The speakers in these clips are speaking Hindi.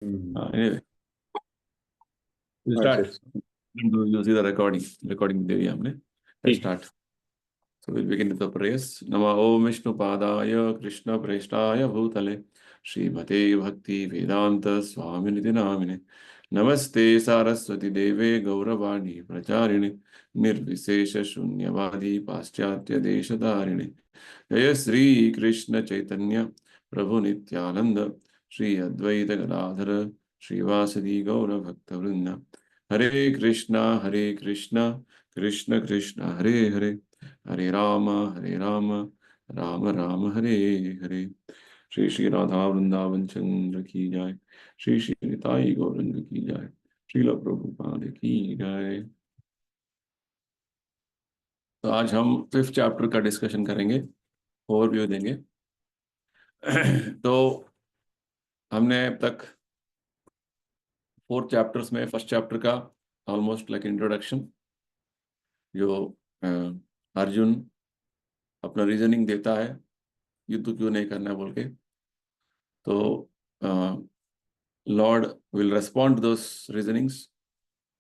Anyway, we'll अच्छा start. You see the recording देवी हमने. Let's ठीक है। start. So we'll begin with the prayers. Nama Om Vishnu Padaya Krishna Preshtaya Bhutale Srimate Bhakti Vedanta Swaminiti Namine Namaste Saraswati Deve Gauravani Pracharine Nirvisesha Shunyavadi Paschatya Deshadharine Jaya Sri Krishna Chaitanya Prabhu Nityananda Sri Advaita Gadadhara Srivasadi Gaura Bhakta Vrinda Hare Krishna Krishna Krishna Hare Hare Hare Rama Rama Rama Hare Hare Shri Shri Radha Vrindavan चंद्र की जय श्री श्री निताई गौरंग की जय श्रील प्रभुपाद की जय। तो आज हम 5th चैप्टर का डिस्कशन करेंगे, ओवरव्यू देंगे। तो हमने अब तक 4 चैप्टर्स में फर्स्ट चैप्टर का ऑलमोस्ट लाइक इंट्रोडक्शन, जो अर्जुन अपना रीजनिंग देता है युद्ध क्यों नहीं करना बोल के, तो Lord will respond to those reasonings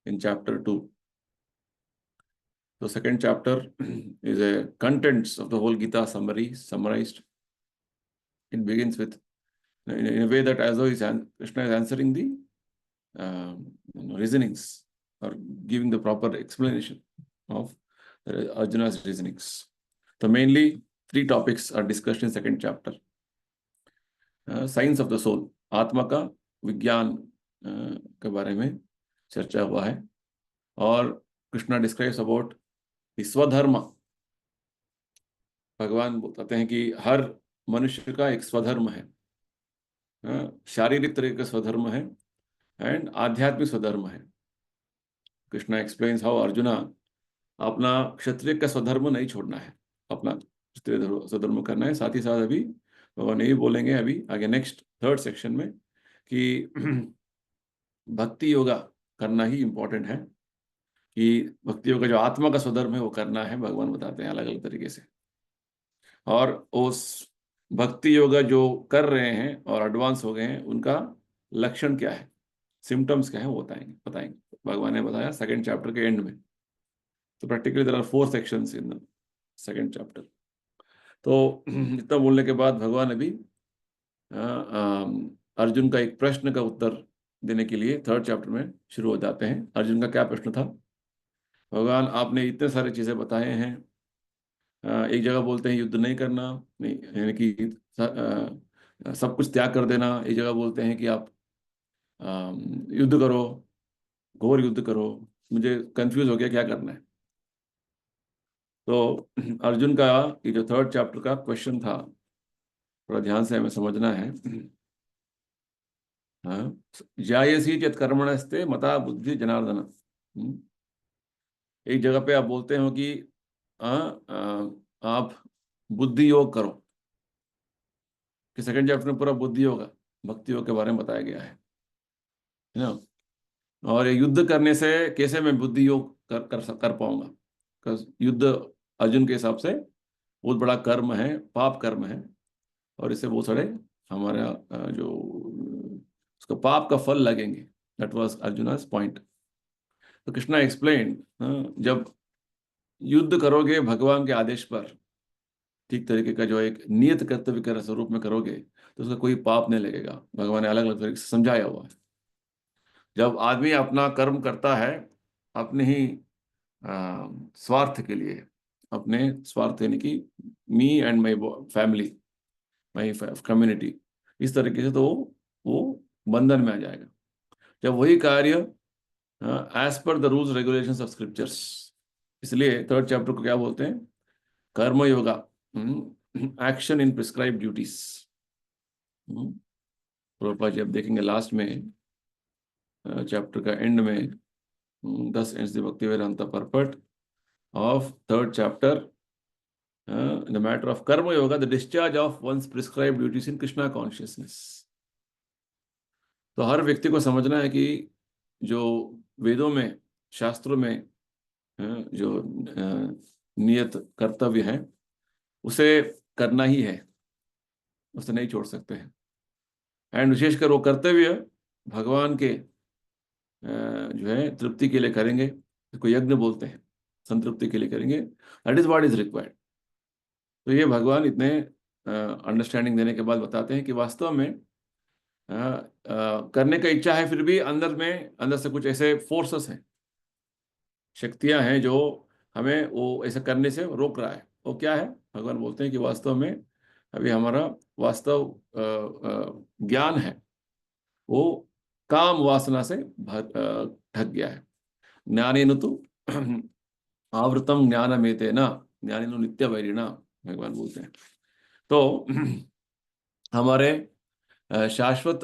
in chapter 2. The second chapter is a contents of the whole Gita summarized. It begins with, in a way that as though Krishna is answering the reasonings or giving the proper explanation of Arjuna's reasonings. So mainly 3 topics are discussed in second chapter. Science of the soul, आत्मा का विज्ञान के बारे में चर्चा हुआ है, और कृष्णा डिस्क्राइब्स अबाउट स्वधर्म। भगवान बताते हैं कि हर मनुष्य का एक स्वधर्म है, शारीरिक तरीके का स्वधर्म है एंड आध्यात्मिक स्वधर्म है। कृष्णा एक्सप्लेन्स हाउ अर्जुना अपना क्षत्रिय का स्वधर्म नहीं छोड़ना है, अपना क्षत्रिय स्वधर्म करना है। साथ ही साथ अभी भगवान यही बोलेंगे अभी आगे नेक्स्ट 3rd सेक्शन में कि भक्ति योगा करना ही इंपॉर्टेंट है, कि भक्ति योगा जो आत्मा का स्वधर्म है वो करना है। भगवान बताते हैं अलग अलग तरीके से, और उस भक्ति योगा जो कर रहे हैं और एडवांस हो गए हैं उनका लक्षण क्या है, सिम्टम्स क्या है, वो बताएंगे। भगवान ने बताया सेकंड चैप्टर के एंड में। तो practically there are 4 sections in the second chapter. तो इतना बोलने के बाद भगवान अभी अर्जुन का एक प्रश्न का उत्तर देने के लिए 3rd चैप्टर में शुरू हो जाते हैं। अर्जुन का क्या प्रश्न था? भगवान आपने इतने सारे चीजें बताए हैं, एक जगह बोलते हैं युद्ध नहीं करना, नहीं यानी कि सब कुछ त्याग कर देना, एक जगह बोलते हैं कि आप युद्ध करो, घोर युद्ध करो। मुझे कंफ्यूज हो गया क्या करना है। तो अर्जुन का ये जो 3rd चैप्टर का क्वेश्चन था, थोड़ा ध्यान से हमें समझना है। जायसी चेत् कर्मणस्ते मता बुद्धि जनार्दन। एक जगह पे आप बोलते हो कि आप बुद्धि योग करो, कि सेकंड चैप्टर में पूरा बुद्धि योग भक्ति योग के बारे में बताया गया है ना। और ये युद्ध करने से कैसे मैं बुद्धि योग कर पाऊंगा? युद्ध अर्जुन के हिसाब से बहुत बड़ा कर्म है, पाप कर्म है, और इससे बहुत सारे हमारा जो उसका पाप का फल लगेंगे। That was Arjuna's point. तो कृष्णा एक्सप्लेन, जब युद्ध करोगे भगवान के आदेश पर, ठीक तरीके का जो एक नियत कर्तव्य के स्वरूप में करोगे, तो उसका कोई पाप नहीं लगेगा। भगवान ने अलग अलग तरीके से समझाया हुआ है। जब आदमी अपना कर्म करता है अपने ही स्वार्थ के लिए, अपने स्वार्थ यानी कि me and my family, my community, इस तरीके से, तो वो बंधन में आ जाएगा। जब वही कार्य as per the rules regulations of scriptures, इसलिए 3rd चैप्टर को क्या बोलते हैं? Karma yoga, action in prescribe duties. Prabhupada ji अब देखेंगे लास्ट में चैप्टर का एंड में, thus ends the Bhakti Vedanta purport of 3rd chapter, in the matter of karma yoga, the discharge of one's prescribed duties in Krishna consciousness. तो हर व्यक्ति को समझना है कि जो वेदों में, शास्त्रों में जो नियत कर्तव्य है उसे करना ही है, उसे नहीं छोड़ सकते हैं। एंड विशेषकर वो कर्तव्य भगवान के जो है तृप्ति के लिए करेंगे, इसको यज्ञ बोलते हैं, संतृप्ति के लिए करेंगे, that is what is required. तो ये भगवान इतने अंडरस्टैंडिंग देने के बाद बताते हैं कि वास्तव में करने का इच्छा है, फिर भी अंदर से कुछ ऐसे फोर्सेस हैं, शक्तियां हैं जो हमें वो ऐसा करने से रोक रहा है। वो क्या है? भगवान बोलते हैं कि वास्तव में अभी हमारा वास्तव ज्ञान है वो काम वासना से ढक गया है। ज्ञानेन तो आवृतम ज्ञानमेतेन ज्ञानेन नित्य वैरिणा, भगवान बोलते हैं। तो हमारे शाश्वत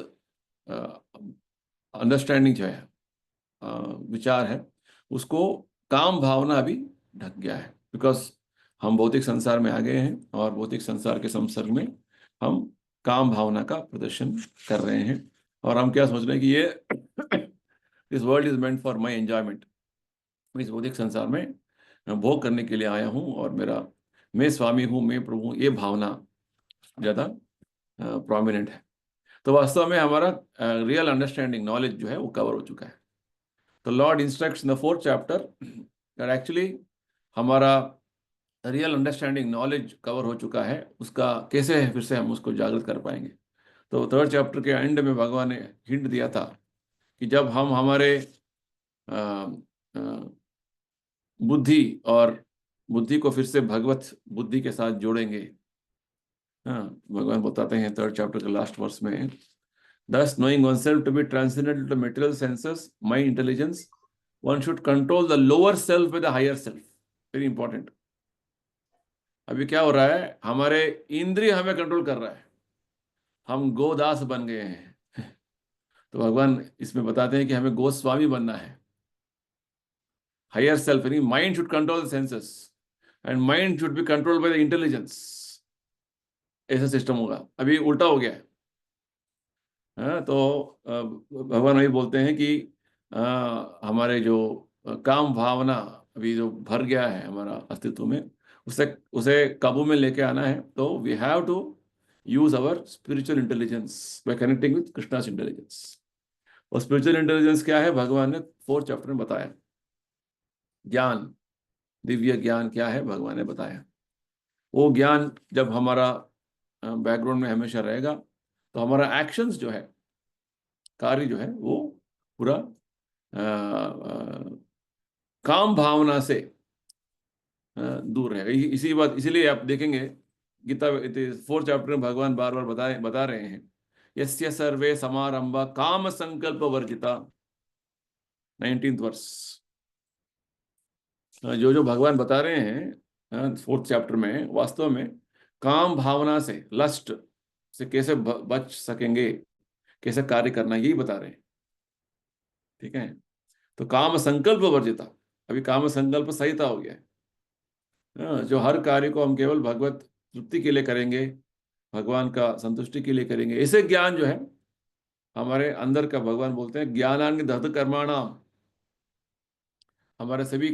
अंडरस्टैंडिंग जो है, विचार है, उसको काम भावना अभी ढक गया है, बिकॉज हम भौतिक संसार में आ गए हैं और भौतिक संसार के संसर्ग में हम काम भावना का प्रदर्शन कर रहे हैं। और हम क्या सोच रहे हैं कि ये this world is meant for my enjoyment, इस भौतिक संसार में भोग करने के लिए आया हूँ और मैं स्वामी हूँ, मैं प्रभु हूँ, ये भावना ज़्यादा प्रोमिनेंट है। तो वास्तव में हमारा रियल अंडरस्टैंडिंग नॉलेज जो है वो कवर हो चुका है। तो Lord instructs in the 4th chapter that actually हमारा रियल अंडरस्टैंडिंग नॉलेज कवर हो चुका है, उसका कैसे है फिर से हम उसको जागृत कर पाएंगे। तो 3rd चैप्टर के एंड में भगवान ने हिंट दिया था कि जब हम हमारे अ, अ, बुद्धि को फिर से भगवत बुद्धि के साथ जोड़ेंगे। हाँ, भगवान बताते हैं 3rd चैप्टर के लास्ट वर्स में, thus knowing oneself to be transcendental to material senses, mind, intelligence, one should control the lower self with the higher self. Very important. अभी क्या हो रहा है, हमारे इंद्रिय हमें कंट्रोल कर रहा है, हम गोदास बन गए हैं। तो भगवान इसमें बताते हैं कि हमें गोस्वामी बनना है। हायर सेल्फ यानी mind should control the senses and mind should be controlled by the intelligence. ऐसा सिस्टम होगा, अभी उल्टा हो गया है। हाँ, तो भगवान वही बोलते हैं कि हमारे जो काम भावना अभी जो भर गया है हमारा अस्तित्व में, उसे उसे काबू में लेके आना है। तो we have to use our spiritual intelligence by connecting with Krishna's intelligence. और स्पिरिचुअल इंटेलिजेंस क्या है, भगवान ने 4th चैप्टर में बताया। ज्ञान, दिव्य ज्ञान क्या है, भगवान ने बताया। वो ज्ञान जब हमारा बैकग्राउंड में हमेशा रहेगा, तो हमारा एक्शंस जो है, कार्य जो है, वो पूरा काम भावना से दूर रहेगा। इसीलिए आप देखेंगे गीता 4th चैप्टर में भगवान बार बार बता रहे हैं, यस्य सर्वे समारंभा काम संकल्प वर्जिता, 19th वर्ष। जो जो भगवान बता रहे हैं 4th चैप्टर में, वास्तव में काम भावना से, लस्ट से कैसे बच सकेंगे, कैसे कार्य करना, यही बता रहे हैं। ठीक है, तो काम संकल्प वर्जिता, अभी काम संकल्प संहिता हो गया है। जो हर कार्य को हम केवल भगवत तृप्ति के लिए करेंगे, भगवान का संतुष्टि के लिए करेंगे, ऐसे ज्ञान जो है हमारे अंदर का, भगवान बोलते हैं ज्ञानान दहत कर्माणाम, हमारे सभी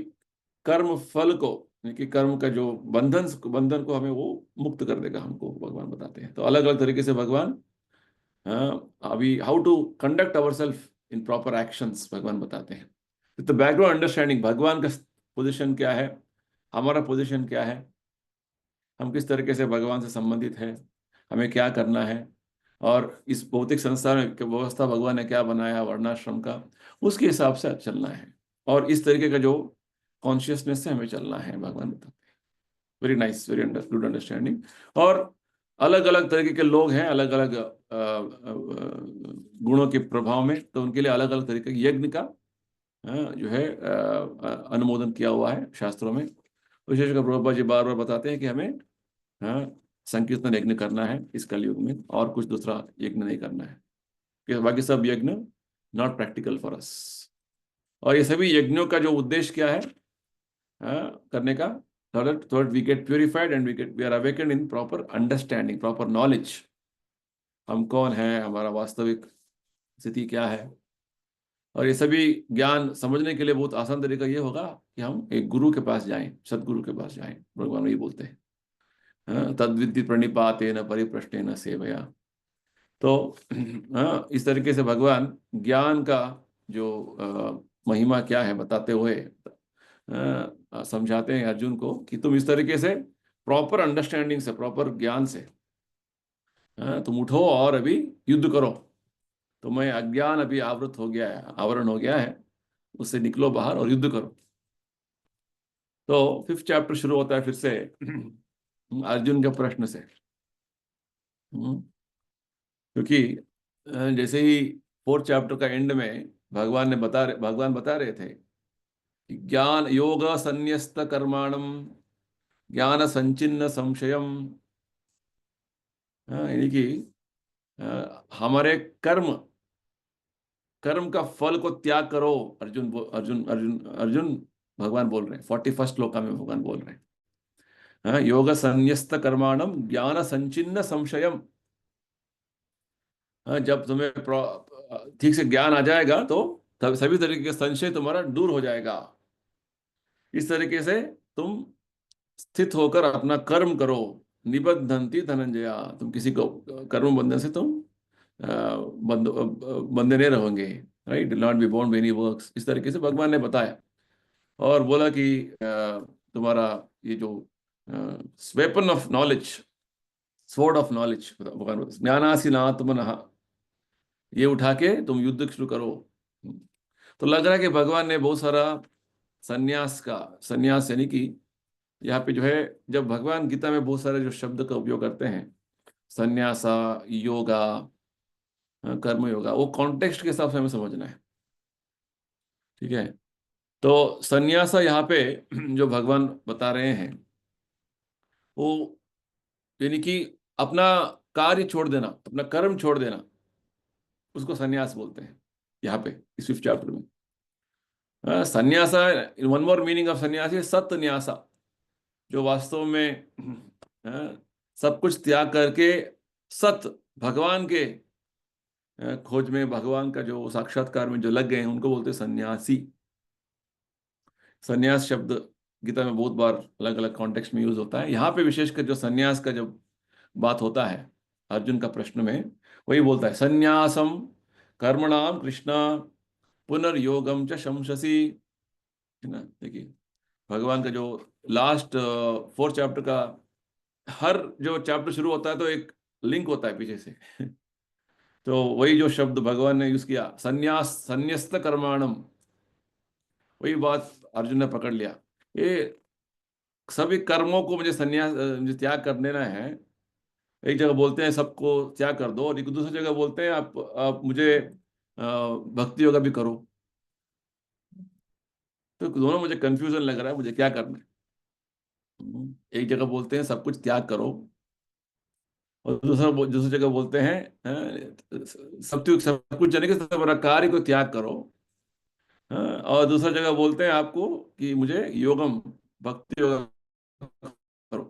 कर्म फल को, यानी कि कर्म का जो बंधन को हमें वो मुक्त कर देगा हमको, भगवान बताते हैं। तो अलग अलग तरीके से भगवान अभी how to conduct our self in proper actions भगवान बताते हैं। तो बैकग्राउंड अंडरस्टैंडिंग, भगवान का पोजीशन क्या है, हमारा पोजीशन क्या है, हम किस तरीके से भगवान से संबंधित है, हमें क्या करना है, और इस भौतिक संसार में व्यवस्था भगवान ने क्या बनाया वर्णाश्रम का, उसके हिसाब से चलना है। और इस तरीके का जो कॉन्शियसनेस से हमें चलना है, भगवान बताते हैं। Very nice, very good understanding. और अलग अलग तरीके के लोग हैं, अलग अलग गुणों के प्रभाव में, तो उनके लिए अलग अलग तरीके के यज्ञ का जो है अनुमोदन किया हुआ है शास्त्रों में। विशेषकर प्रभुपाद जी बार बार बताते हैं कि हमें संकीर्तन यज्ञ करना है इस कलयुग में, और कुछ दूसरा यज्ञ नहीं करना है, कि बाकी सब यज्ञ नॉट प्रैक्टिकल फॉर अस। और ये सभी यज्ञों का जो उद्देश्य क्या है करने का, so that we get purified and we are awakened in proper understanding, proper knowledge, हम कौन है, हमारा वास्तविक स्थिति क्या है। और ये सभी ज्ञान समझने के लिए बहुत आसान तरीका ये होगा कि हम एक गुरु के पास जाएं, सदगुरु के पास जाएं। भगवान यही बोलते हैं, तद्विद्धि प्रणिपातेन परिप्रश्नेन सेवया। तो हाँ, इस तरीके से भगवान ज्ञान का जो महिमा क्या है बताते हुए समझाते हैं अर्जुन को कि तुम इस तरीके से प्रॉपर अंडरस्टैंडिंग से, प्रॉपर ज्ञान से तुम उठो और अभी युद्ध करो। तुम्हें अज्ञान अभी आवृत हो गया है, आवरण हो गया है, उससे निकलो बाहर और युद्ध करो। तो 5th चैप्टर शुरू होता है फिर से अर्जुन के प्रश्न से। हम्म, क्योंकि जैसे ही 4th चैप्टर का एंड में भगवान बता रहे थे कि ज्ञान योग संन्यस्त कर्माणम ज्ञान संचिन्न संशयम, यानी कि हमारे कर्म कर्म का फल को त्याग करो। अर्जुन भगवान बोल रहे हैं, 41st श्लोका में भगवान बोल रहे हैं, योग संन्यस्त कर्माणम ज्ञान संचिन्न संशयम। जब तुम्हें ठीक से ज्ञान आ जाएगा तो तब सभी तरीके के संशय तुम्हारा दूर हो जाएगा। इस तरीके से तुम स्थित होकर अपना कर्म करो। निबद्धन्ति धनंजया, तुम किसी को कर्म बंधन से तुम बंधे नहीं रहोगे। Right, will not be bound by any works, इस तरीके से भगवान ने बताया। और बोला कि तुम्हारा ये जो weapon of knowledge, sword of knowledge, ज्ञानासीनात्मनः, ये उठा के तुम युद्ध शुरू करो। तो लग रहा है कि भगवान ने बहुत सारा संन्यास यानी कि यहाँ पे जो है, जब भगवान गीता में बहुत सारे जो शब्द का उपयोग करते हैं, संन्यासा, योगा, कर्म योगा, वो कॉन्टेक्स्ट के हिसाब से हमें समझना है। ठीक है, तो संन्यासा यहाँ पे जो भगवान बता रहे हैं वो यानी कि अपना कार्य छोड़ देना, अपना कर्म छोड़ देना, उसको संन्यास बोलते हैं यहाँ पे इस 5th चैप्टर में। संन्यासा, वन मोर मीनिंग ऑफ संन्यास इज सत्न्यासा, जो वास्तव में सब कुछ त्याग करके सत भगवान के खोज में, भगवान का जो साक्षात्कार में जो लग गए हैं, उनको बोलते हैं सन्यासी। सन्यास शब्द गीता में बहुत बार अलग अलग कॉन्टेक्स्ट में यूज होता है। यहाँ पे विशेषकर जो सन्यास का जब बात होता है अर्जुन का प्रश्न में, वही बोलता है सन्यासम कर्मणाम कृष्णा पुनर्योगम च शंससी। है ना, देखिए भगवान का जो लास्ट 4th चैप्टर का, हर जो चैप्टर शुरू होता है तो एक लिंक होता है पीछे से तो वही जो शब्द भगवान ने यूज किया, संन्यास संन्यस्त कर्माणम, वही बात अर्जुन ने पकड़ लिया। ये सभी कर्मों को मुझे मुझे त्याग कर देना है। एक जगह बोलते हैं सबको त्याग कर दो, और एक दूसरी जगह बोलते हैं आप मुझे भक्ति योगा भी करो। तो दोनों मुझे कंफ्यूजन लग रहा है, मुझे क्या करना है। एक जगह बोलते हैं सब कुछ त्याग करो, और दूसरी जगह बोलते हैं सब कुछ जाने के सब कार्य को त्याग करो। और दूसरा जगह बोलते हैं आपको कि मुझे योगम, भक्ति योगा करो।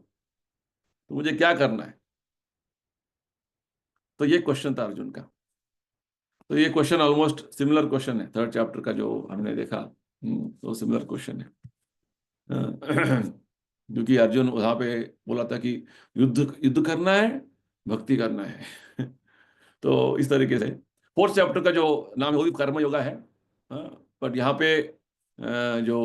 तो मुझे क्या करना है? तो ये क्वेश्चन था अर्जुन का। तो ये क्वेश्चन ऑलमोस्ट सिमिलर क्वेश्चन है 3rd चैप्टर का जो हमने देखा। तो सिमिलर क्वेश्चन है। क्योंकि अर्जुन वहां पे बोला था कि युद्ध युद्ध करना है, भक्ति करना है। तो इस तरीके से 4th चैप्टर का जो नाम है वो भी कर्म योगा है। बट यहाँ पे जो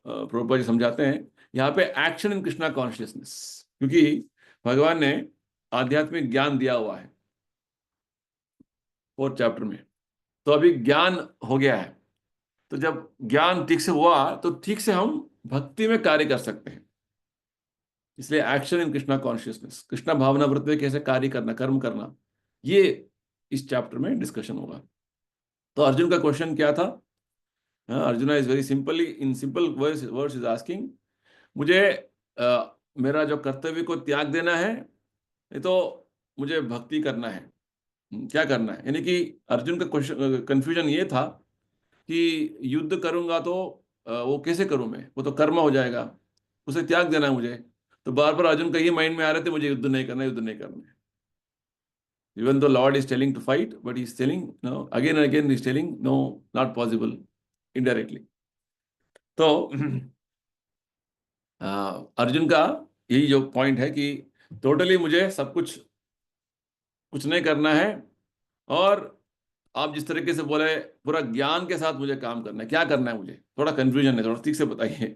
प्रभुपाद जी समझाते हैं, यहाँ पे एक्शन इन कृष्णा कॉन्शियसनेस, क्योंकि भगवान ने आध्यात्मिक ज्ञान दिया हुआ है 4th चैप्टर में। तो अभी ज्ञान हो गया है, तो जब ज्ञान ठीक से हुआ तो ठीक से हम भक्ति में कार्य कर सकते हैं। इसलिए action in Krishna consciousness, Krishna भावना वृत्ति में कैसे कार्य करना, कर्म करना, ये इस चैप्टर में डिस्कशन होगा। तो अर्जुन का क्वेश्चन क्या था? Arjuna is very simply, in simple words is asking, मुझे मेरा जो कर्तव्य को त्याग देना है, ये तो मुझे भक्ति करना है। क्या करना है? यानी कि अर्जुन का क्वेश्चन कंफ्यूजन ये था कि युद्ध करूंगा तो वो कैसे करूं मैं, वो तो कर्म हो जाएगा, उसे त्याग देना है मुझे। तो बार बार अर्जुन का ये माइंड में आ रहे थे, मुझे युद्ध नहीं करना, युद्ध नहीं करना है। Even though lord is telling to fight, but he is telling no, again and again is telling no, not possible, indirectly. तो अर्जुन का यही जो पॉइंट है कि टोटली मुझे सब कुछ कुछ नहीं करना है, और आप जिस तरीके से बोले पूरा ज्ञान के साथ मुझे काम करना है, क्या करना है मुझे, थोड़ा कंफ्यूजन है, थोड़ा ठीक से बताइए।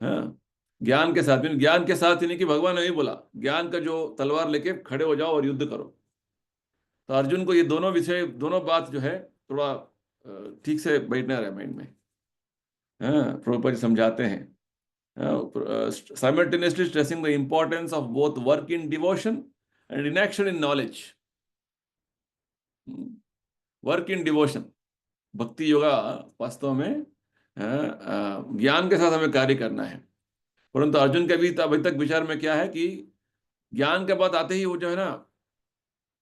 हाँ, ज्ञान के साथ, ज्ञान के साथ ही नहीं कि भगवान ने नहीं बोला ज्ञान का जो तलवार लेके खड़े हो जाओ और युद्ध करो। तो अर्जुन को ये दोनों विषय, दोनों बात जो है थोड़ा ठीक से बैठना रहे माइंड में। हाँ, प्रभुपाद जी समझाते हैं, simultaneously stressing the importance of both work in devotion and inaction in knowledge. Work in devotion, भक्ति योगा वास्तव में ज्ञान के साथ हमें कार्य करना है। परंतु अर्जुन के भी अभी तक विचार में क्या है कि ज्ञान के बाद आते ही वो जो है ना,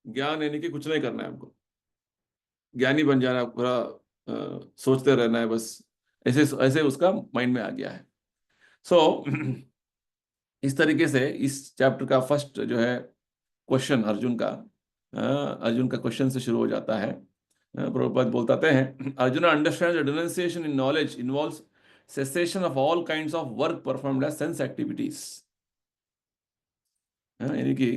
ज्ञान यानी कि कुछ नहीं करना है हमको, ज्ञानी बन जाना है, पूरा सोचते रहना है बस, ऐसे ऐसे उसका माइंड में आ गया है। सो इस तरीके से इस चैप्टर का फर्स्ट जो है क्वेश्चन अर्जुन का क्वेश्चन से शुरू हो जाता है। प्रभुपाद बोलते हैं, Arjun understands that renunciation in knowledge involves cessation of all kinds of work performed as sense activities। यानी कि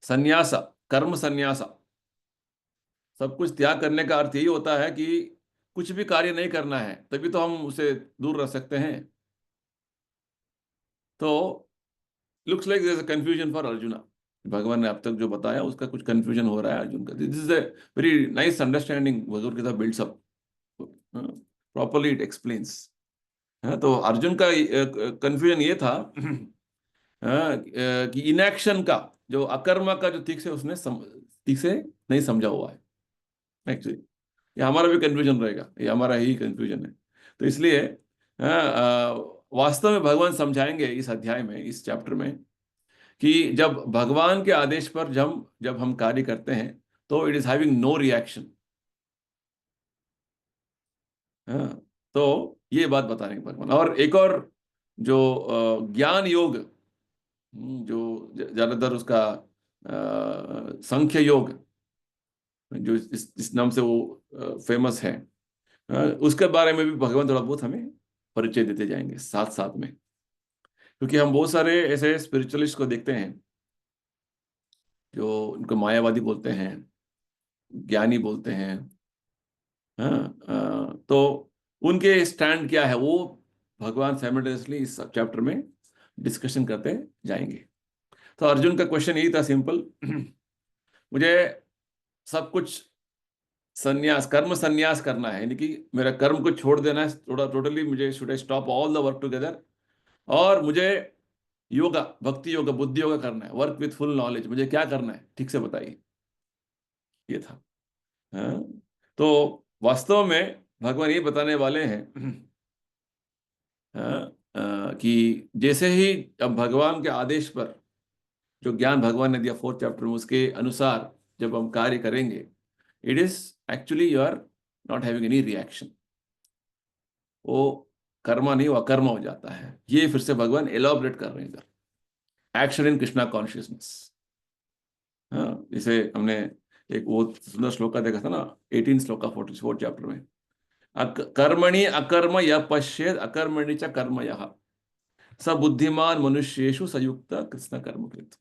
संन्यास, कर्म संन्यास, सब कुछ त्याग करने का अर्थ यही होता है कि कुछ भी कार्य नहीं करना है, तभी तो हम उसे दूर रह सकते हैं। तो looks like there is a confusion for Arjuna. भगवान ने अब तक जो बताया उसका कुछ कंफ्यूजन हो रहा है अर्जुन का। This is a very nice understanding, Bhagavad Gita builds up properly, it explains. तो अर्जुन का कंफ्यूजन ये था कि इनएक्शन का, जो अकर्मा का जो ठीक से उसने ठीक से नहीं समझा हुआ है एक्चुअली। ये हमारा भी कंफ्यूजन रहेगा, ये हमारा ही कंफ्यूजन है। तो इसलिए वास्तव में भगवान समझाएंगे इस अध्याय में, इस चैप्टर में, कि जब भगवान के आदेश पर जब हम कार्य करते हैं तो it is having no reaction. तो ये बात बता रहे हैं भगवान। और एक और जो ज्ञान योग, जो ज्यादातर उसका संख्य योग, जो इस नाम से वो फेमस है, उसके बारे में भी भगवान थोड़ा बहुत हमें परिचय देते जाएंगे साथ साथ में। क्योंकि हम बहुत सारे ऐसे स्पिरिचुअलिस्ट को देखते हैं जो उनको मायावादी बोलते हैं, ज्ञानी बोलते हैं। तो उनके स्टैंड क्या है वो भगवान साइमल्टेनियसली इस चैप्टर में डिस्कशन करते जाएंगे। तो अर्जुन का क्वेश्चन यही था, सिंपल मुझे सब कुछ संन्यास, कर्म संन्यास करना है, यानी कि मेरा कर्म को छोड़ देना है थोड़ा टोटली, मुझे should I stop all the work together, और मुझे योगा, भक्ति योगा, बुद्धि योगा करना है, वर्क विथ फुल नॉलेज। मुझे क्या करना है ठीक से बताइए, ये था। हाँ? तो वास्तव में भगवान ये बताने वाले हैं कि जैसे ही अब भगवान के आदेश पर जो ज्ञान भगवान ने दिया फोर्थ चैप्टर में, उसके अनुसार जब हम कार्य करेंगे, it is actually you are not having any reaction. वो कर्मा नहीं, वो अकर्मा हो जाता है। ये फिर से भगवान एलॉबरेट कर रहे हैं इधर, एक्शन इन कृष्णा कॉन्शियसनेस। हाँ, जैसे हमने एक वो सुंदर श्लोक का देखा था ना, 18 श्लोक का 44 चैप्टर में, कर्मणि अकर्म यः पश्येत् अकर्मणि च कर्म यः स बुद्धिमान मनुष्येषु सयुक्त कृष्ण कर्म कृत।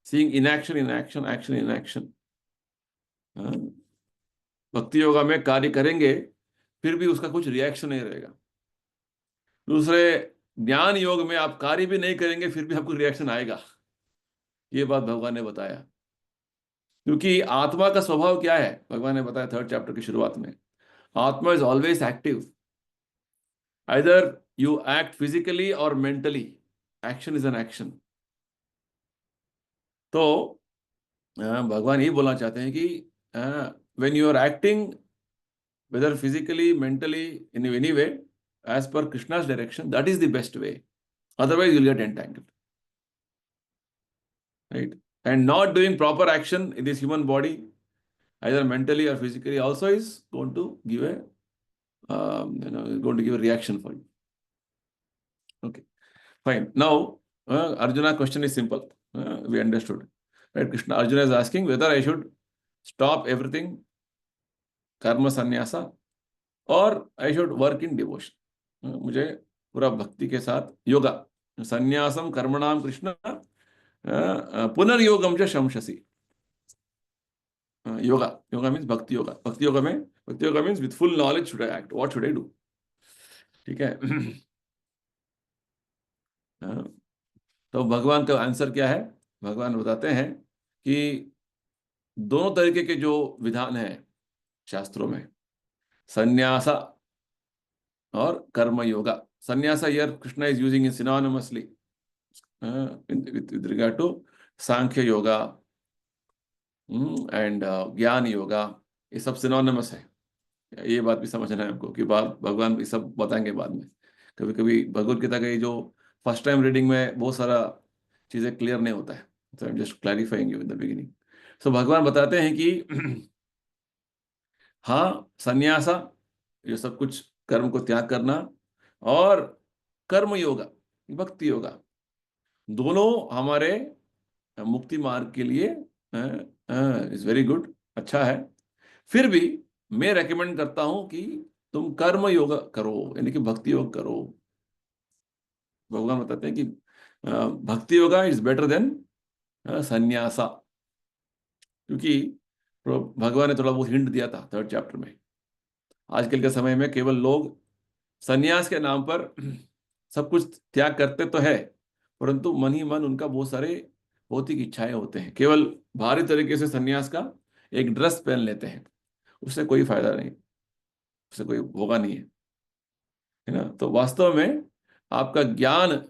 Seeing in action, in action, action in action. भक्ति योगा में कार्य करेंगे फिर भी उसका कुछ रिएक्शन नहीं रहेगा। दूसरे ज्ञान योग में आप कार्य भी नहीं करेंगे फिर भी आपको रिएक्शन आएगा। ये बात भगवान ने बताया। क्योंकि आत्मा का स्वभाव क्या है भगवान ने बताया थर्ड चैप्टर की शुरुआत में, atma is always active. Either you act physically और mentally, action is an action. तो भगवान यही बोलना चाहते हैं कि when you are acting whether physically, mentally, in any way, as per Krishna's direction, that is the best way. Otherwise, you'll get entangled, right? And not doing proper action in this human body, either mentally or physically, also is going to give a, going to give a reaction for you. Okay, fine. Now, Arjuna question is simple. We understood, right? Arjuna is asking whether I should stop everything, karma sannyasa, और I should work in devotion. मुझे पूरा भक्ति के साथ योगा, संन्यासम कर्मणाम कृष्ण पुनर्योगम च शंससी। योगा, योगा मीन्स भक्ति योगा, भक्ति yoga means with full knowledge should I act, what should I do, ठीक है। हाँ, तो भगवान का आंसर क्या है? भगवान बताते हैं कि दोनों तरीके के जो विधान हैं शास्त्रों में, संन्यासा और karma yoga. Sannyasa here Krishna is using in synonymously with regard to Sankhya yoga and jnana yoga, ये सब सिनोनिमस है। ये बात भी समझना है हमको कि भगवान ये सब बताएंगे बाद में। कभी कभी भगवत गीता का ये जो फर्स्ट टाइम रीडिंग में बहुत सारा चीजें क्लियर नहीं होता है, तो I am just clarifying you in the beginning. So भगवान बताते हैं कि हाँ, संन्यासा, ये सब कुछ कर्म को त्याग करना, और कर्म योगा, भक्ति योगा, दोनों हमारे मुक्ति मार्ग के लिए इज वेरी गुड, अच्छा है। फिर भी मैं रेकमेंड करता हूं कि तुम कर्म योग करो, यानी कि भक्ति योग करो। भगवान बताते हैं कि भक्ति योगा इज बेटर देन संन्यासा, क्योंकि भगवान ने थोड़ा बहुत हिंट दिया था थर्ड चैप्टर में। आजकल के समय में केवल लोग संन्यास के नाम पर सब कुछ त्याग करते तो है, परंतु मन ही मन उनका बहुत सारे भौतिक इच्छाएं होते हैं। केवल बाहरी तरीके से संन्यास का एक ड्रेस पहन लेते हैं, उससे कोई फायदा नहीं, उससे कोई होगा नहीं है ना। तो वास्तव में आपका ज्ञान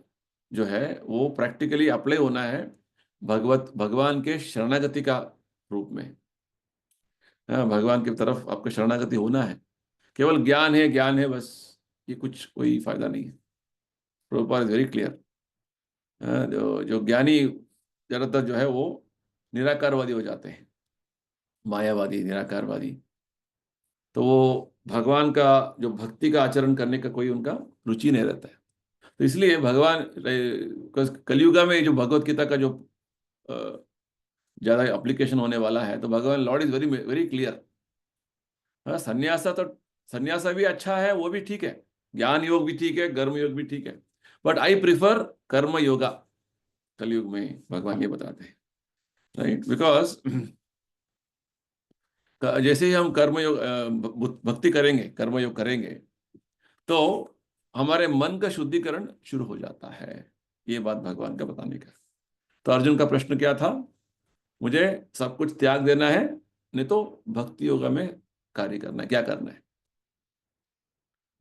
जो है वो प्रैक्टिकली अप्लाई होना है भगवान के शरणागति का रूप में। हाँ, भगवान की तरफ आपको शरणागति होना है। केवल ज्ञान है बस, ये कुछ कोई फायदा नहीं है। Prabhupada is very clear. जो जो ज्ञानी ज्यादातर जो है वो निराकारवादी हो जाते हैं, मायावादी, निराकारवादी। तो वो भगवान का जो भक्ति का आचरण करने का कोई उनका रुचि नहीं रहता है। तो इसलिए भगवान कलियुगा में जो भगवत गीता का जो ज्यादा एप्लीकेशन होने वाला है, तो भगवान Lord is very very clear. हाँ, संन्यासा तो संन्यासा भी अच्छा है, वो भी ठीक है, ज्ञान योग भी ठीक है, कर्म योग भी ठीक है, but I prefer karma yoga. कलयुग में भगवान ये बताते हैं, राइट, बिकॉज जैसे ही हम कर्म योग भक्ति करेंगे, कर्म योग करेंगे, तो हमारे मन का शुद्धिकरण शुरू हो जाता है। ये बात भगवान का बताने का। तो अर्जुन का प्रश्न क्या था? मुझे सब कुछ त्याग देना है, नहीं तो भक्ति योगा में कार्य करना है, क्या करना है?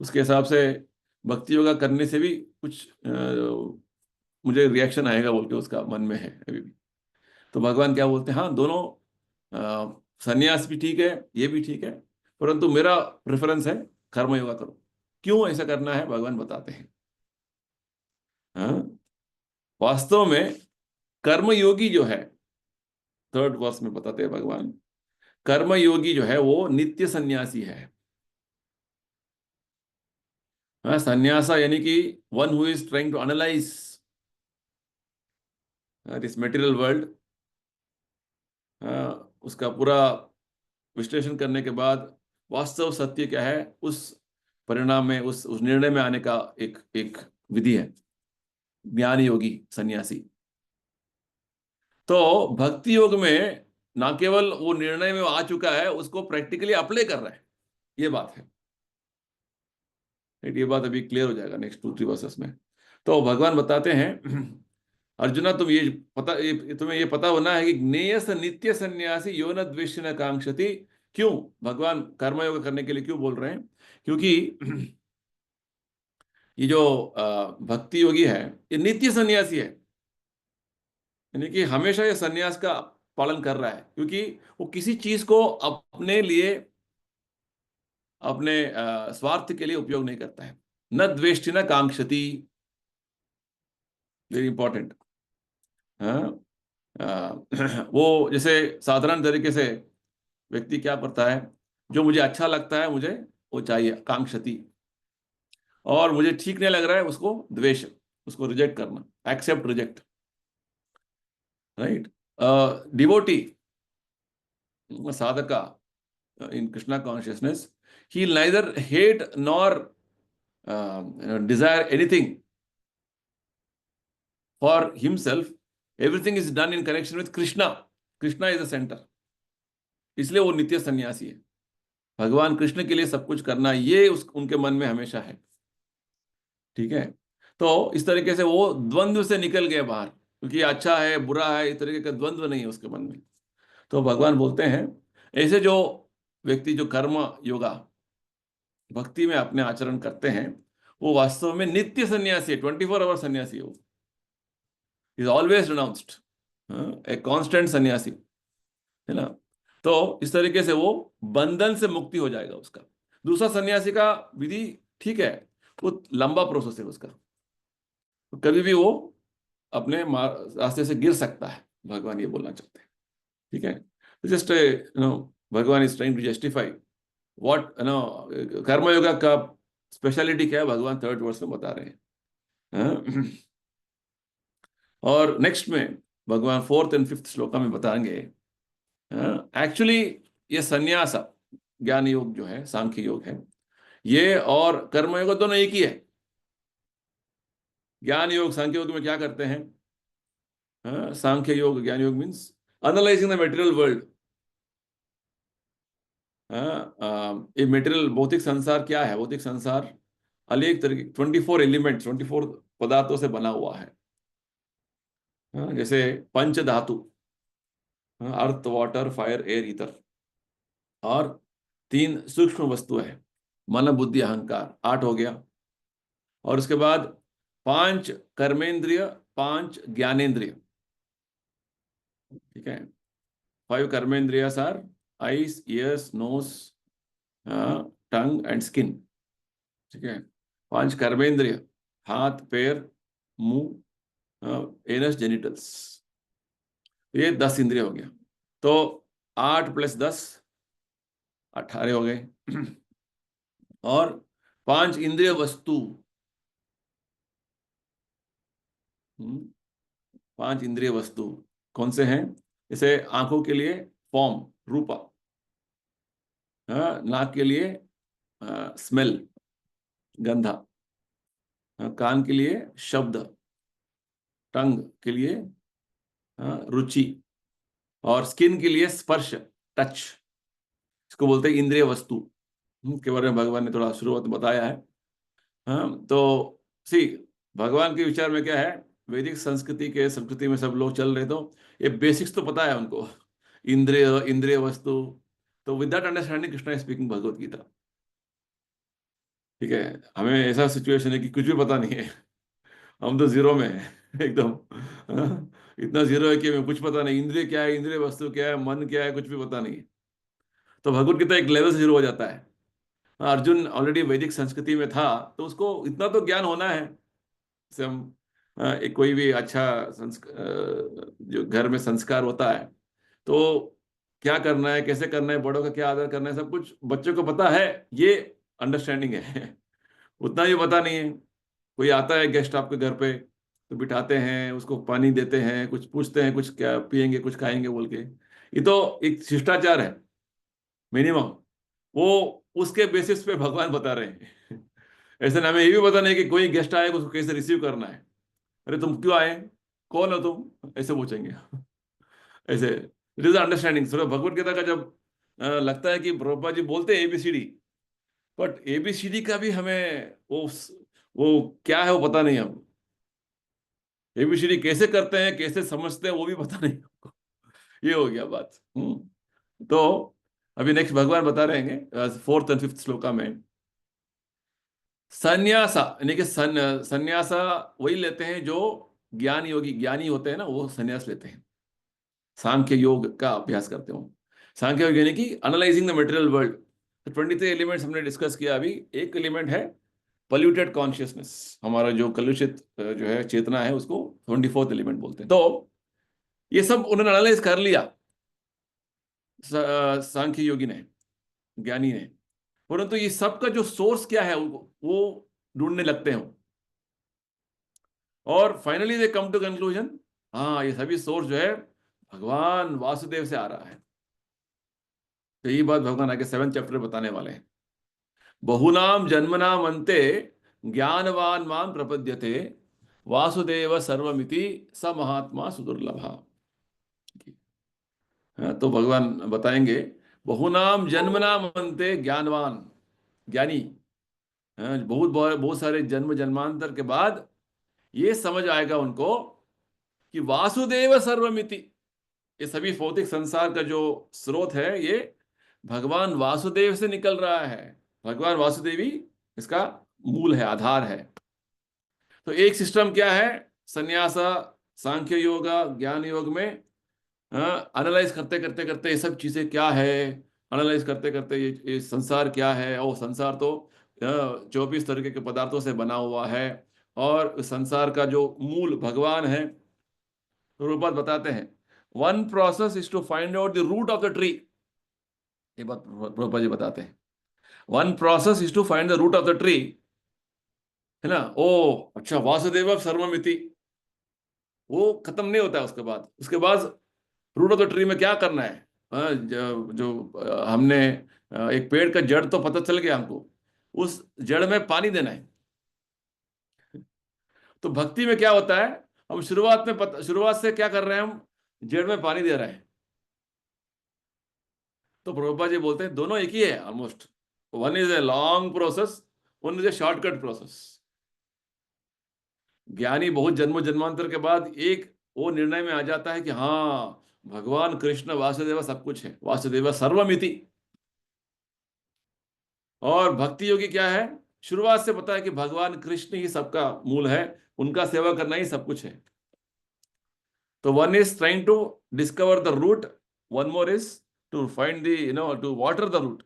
उसके हिसाब से भक्ति योगा करने से भी कुछ मुझे रिएक्शन आएगा बोल के उसका मन में है अभी भी। तो भगवान क्या बोलते हैं? हाँ, दोनों संन्यास भी ठीक है, ये भी ठीक है, परंतु मेरा प्रेफरेंस है कर्म योगा करो। क्यों ऐसा करना है भगवान बताते हैं। हाँ, वास्तव में कर्म योगी जो है, थर्ड वर्स में बताते हैं भगवान, कर्म योगी जो है वो नित्य सन्यासी है। हाँ, संन्यासा यानी कि one who is trying to analyse this material world, उसका पूरा विश्लेषण करने के बाद वास्तव सत्य क्या है, उस परिणाम में, उस निर्णय में आने का एक एक विधि है ज्ञान योगी सन्यासी। तो भक्ति योग में ना केवल वो निर्णय में आ चुका है, उसको प्रैक्टिकली अप्लाई कर रहा है, ये बात है। ये बात अभी क्लियर हो जाएगा नेक्स्ट 2-3 वर्सेस में। तो भगवान बताते हैं अर्जुना, तुम तुम्हें ये पता होना है कि ज्ञेयस नित्य सन्यासी यो न द्वेष्य न कांक्षति। क्यों भगवान कर्मयोग करने के लिए क्यों बोल रहे हैं? क्योंकि ये जो भक्ति योगी है, ये नित्य सन्यासी है, यानी कि हमेशा ये सन्यास का पालन कर रहा है, क्योंकि वो किसी चीज को अपने लिए, अपने स्वार्थ के लिए उपयोग नहीं करता है। न द्वेष्टि न कांक्षति, वेरी इंपॉर्टेंट। हाँ, वो जैसे साधारण तरीके से व्यक्ति क्या करता है, जो मुझे अच्छा लगता है मुझे वो चाहिए, कांक्षति, और मुझे ठीक नहीं लग रहा है उसको द्वेष, उसको रिजेक्ट करना, accept reject, right. Devotee, sadhaka in Krishna consciousness, he neither hate nor desire anything for himself. Everything is done in connection with Krishna. Krishna is the center. इसलिए वो नित्य सन्यासी है। भगवान कृष्ण के लिए सब कुछ करना, ये उनके मन में हमेशा है। ठीक है। तो इस तरीके से वो द्वंद्व से निकल गए बाहर, क्योंकि ये अच्छा है बुरा है इस तरीके का द्वंद्व नहीं है उसके मन में। तो भगवान बोलते हैं ऐसे जो व्यक्ति जो कर्म योगा भक्ति में अपने आचरण करते हैं, वो वास्तव में नित्य सन्यासी है, 24 आवर सन्यासी है वो। Is always renounced, a constant सन्यासी, है ना। तो इस तरीके से वो बंधन से मुक्ति हो जाएगा उसका। दूसरा सन्यासी का विधि ठीक है, वो लंबा प्रोसेस है उसका, तो कभी भी वो अपने रास्ते से गिर सकता है, भगवान ये बोलना चाहते हैं। ठीक है। Just Bhagavan is trying to justify what karmayoga का स्पेशलिटी क्या है, भगवान थर्ड वर्स में बता रहे हैं। हाँ? और नेक्स्ट में भगवान फोर्थ एंड फिफ्थ श्लोका में बताएंगे एक्चुअली ये संन्यास ज्ञान योग जो है, सांख्य योग है, ये और कर्मयोग दोनों एक ही है। ज्ञान योग सांख्य योग में क्या करते हैं, सांख्य योग ज्ञान योग means analysing the material world. ये मटेरियल भौतिक संसार क्या है, भौतिक संसार अनेक तरीके 24 एलिमेंट 24 पदार्थों से बना हुआ है। जैसे पंच धातु, earth water fire air ether, और 3 सूक्ष्म वस्तु है, मन बुद्धि अहंकार, 8 हो गया। और उसके बाद 5 कर्मेंद्रिय, 5 ज्ञानेंद्रिय। ठीक है। 5 कर्मेंद्रियस are eyes ears nose tongue and skin. ठीक है। 5 कर्मेंद्रिय, हाथ पैर मुंह एनस जेनिटल्स, ये 10 इंद्रिय हो गया। तो 8 + 10 18 हो गए। और 5 इंद्रिय वस्तु, 5 इंद्रिय वस्तु कौन से हैं, जैसे आंखों के लिए फॉर्म रूपा, नाक के लिए स्मेल गंधा, कान के लिए शब्द, टंग के लिए रुचि, और स्किन के लिए स्पर्श टच। इसको बोलते हैं इंद्रिय वस्तु, के बारे में भगवान ने थोड़ा शुरुआत में बताया है। हाँ, तो सी भगवान के विचार में क्या है, वैदिक संस्कृति के संस्कृति में सब लोग चल रहे, तो ये बेसिक्स तो पता है उनको, इंद्रिय इंद्रिय वस्तु। तो with that understanding Krishna is speaking Bhagavad Gita. ठीक है। हमें ऐसा सिचुएशन है कि कुछ भी पता नहीं है, हम तो जीरो में है एकदम। हाँ, इतना जीरो है कि हमें कुछ पता नहीं, इंद्रिय क्या है, इंद्रिय वस्तु क्या है, मन क्या है, कुछ भी पता नहीं है। तो भगवत गीता एक लेवल से शुरू हो जाता है। अर्जुन ऑलरेडी वैदिक संस्कृति में था, तो उसको इतना तो ज्ञान होना है। जैसे हम एक कोई भी अच्छा जो घर में संस्कार होता है, तो क्या करना है, कैसे करना है, बड़ों का क्या आदर करना है, सब कुछ बच्चों को पता है, ये अंडरस्टैंडिंग है। उतना ही पता नहीं है। कोई आता है गेस्ट आपके घर पे, तो बिठाते हैं, उसको पानी देते हैं, कुछ पूछते हैं, कुछ क्या पियेंगे कुछ खाएंगे बोल के, ये तो एक शिष्टाचार है मिनिमम। वो उसके बेसिस पे भगवान बता रहे हैं। ऐसे ना हमें ये भी पता नहीं कि कोई गेस्ट आए उसको कैसे रिसीव करना है। अरे तुम क्यों आए, कौन हो तुम, ऐसे पूछेंगे। ऐसे इट इज अंडरस्टैंडिंग। सो भगवत गीता का जब लगता है कि प्रभुपाद जी बोलते हैं ABCD, बट ABCD का भी हमें वो क्या है वो पता नहीं। हम ABCD कैसे करते हैं, कैसे समझते हैं, वो भी पता नहीं हमको। ये हो गया बात। तो अभी नेक्स्ट भगवान बता रहे हैं फोर्थ एंड फिफ्थ श्लोका में, सन्यासा यानी कि सन्यासा वही लेते हैं जो ज्ञान योगी ज्ञानी होते हैं ना, वो सन्यास लेते हैं, सांख्य योग का अभ्यास करते हो। सांख्य योग यानी कि एनालाइजिंग द मटेरियल वर्ल्ड। तो 23 एलिमेंट्स हमने डिस्कस किया अभी। एक एलिमेंट है पॉल्यूटेड कॉन्शियसनेस, हमारा जो कलुषित जो है चेतना है, उसको 24th एलिमेंट बोलते हैं। तो ये सब उन्होंने एनालाइज कर लिया सांख्य योगी ने, ज्ञानी ने। परंतु ये सब का जो सोर्स क्या है वो ढूंढने लगते हैं। और finally they come to conclusion, हाँ ये सभी सोर्स जो है भगवान वासुदेव से आ रहा है। तो यही बात भगवान आगे 7th चैप्टर बताने वाले हैं। बहुनाम जन्मनाम अंते ज्ञानवान माम प्रपद्यते, वासुदेव सर्वमिति स महात्मा सुदुर्लभा। तो भगवान बताएंगे बहुनाम जन्मनाम अंते ज्ञानवान, ज्ञानी। बहुत बहुत बहुत सारे जन्म जन्मांतर के बाद ये समझ आएगा उनको कि वासुदेव सर्वमिति, ये सभी भौतिक संसार का जो स्रोत है ये भगवान वासुदेव से निकल रहा है। भगवान वासुदेवी इसका मूल है, आधार है। तो एक सिस्टम क्या है, संन्यास, सांख्य योग, ज्ञान योग में एनालाइज करते करते करते ये सब चीजें क्या है, एनालाइज करते करते ये संसार क्या है। और संसार तो 24 तरीके के पदार्थों से बना हुआ है, और संसार का जो मूल भगवान है। तो रूपा बताते हैं, one process is to find out the root of the tree. ये बात रूपा जी बताते हैं, one process is to find the root of the tree, है ना। ओ अच्छा, वासुदेव सर्वमिति वो खत्म नहीं होता है। उसके बाद रूट ऑफ द ट्री में क्या करना है। हमने एक पेड़ का जड़ तो पता चल गया हमको, उस जड़ में पानी देना है। तो भक्ति में क्या होता है, हम शुरुआत से क्या कर रहे हैं, हम जड़ में पानी दे रहे हैं। तो प्रभुपाद जी बोलते हैं दोनों एक ही है almost. One is a long process, one is a shortcut process. ज्ञानी बहुत जन्म जन्मांतर के बाद एक वो निर्णय में आ जाता है कि हाँ, भगवान कृष्ण वासुदेव सब कुछ है, वासुदेव सर्वमिति। और भक्ति योगी क्या है, शुरुआत से पता है कि भगवान कृष्ण ही सबका मूल है, उनका सेवा करना ही सब कुछ है। तो one is trying to discover the root, one more is to find the to water the root.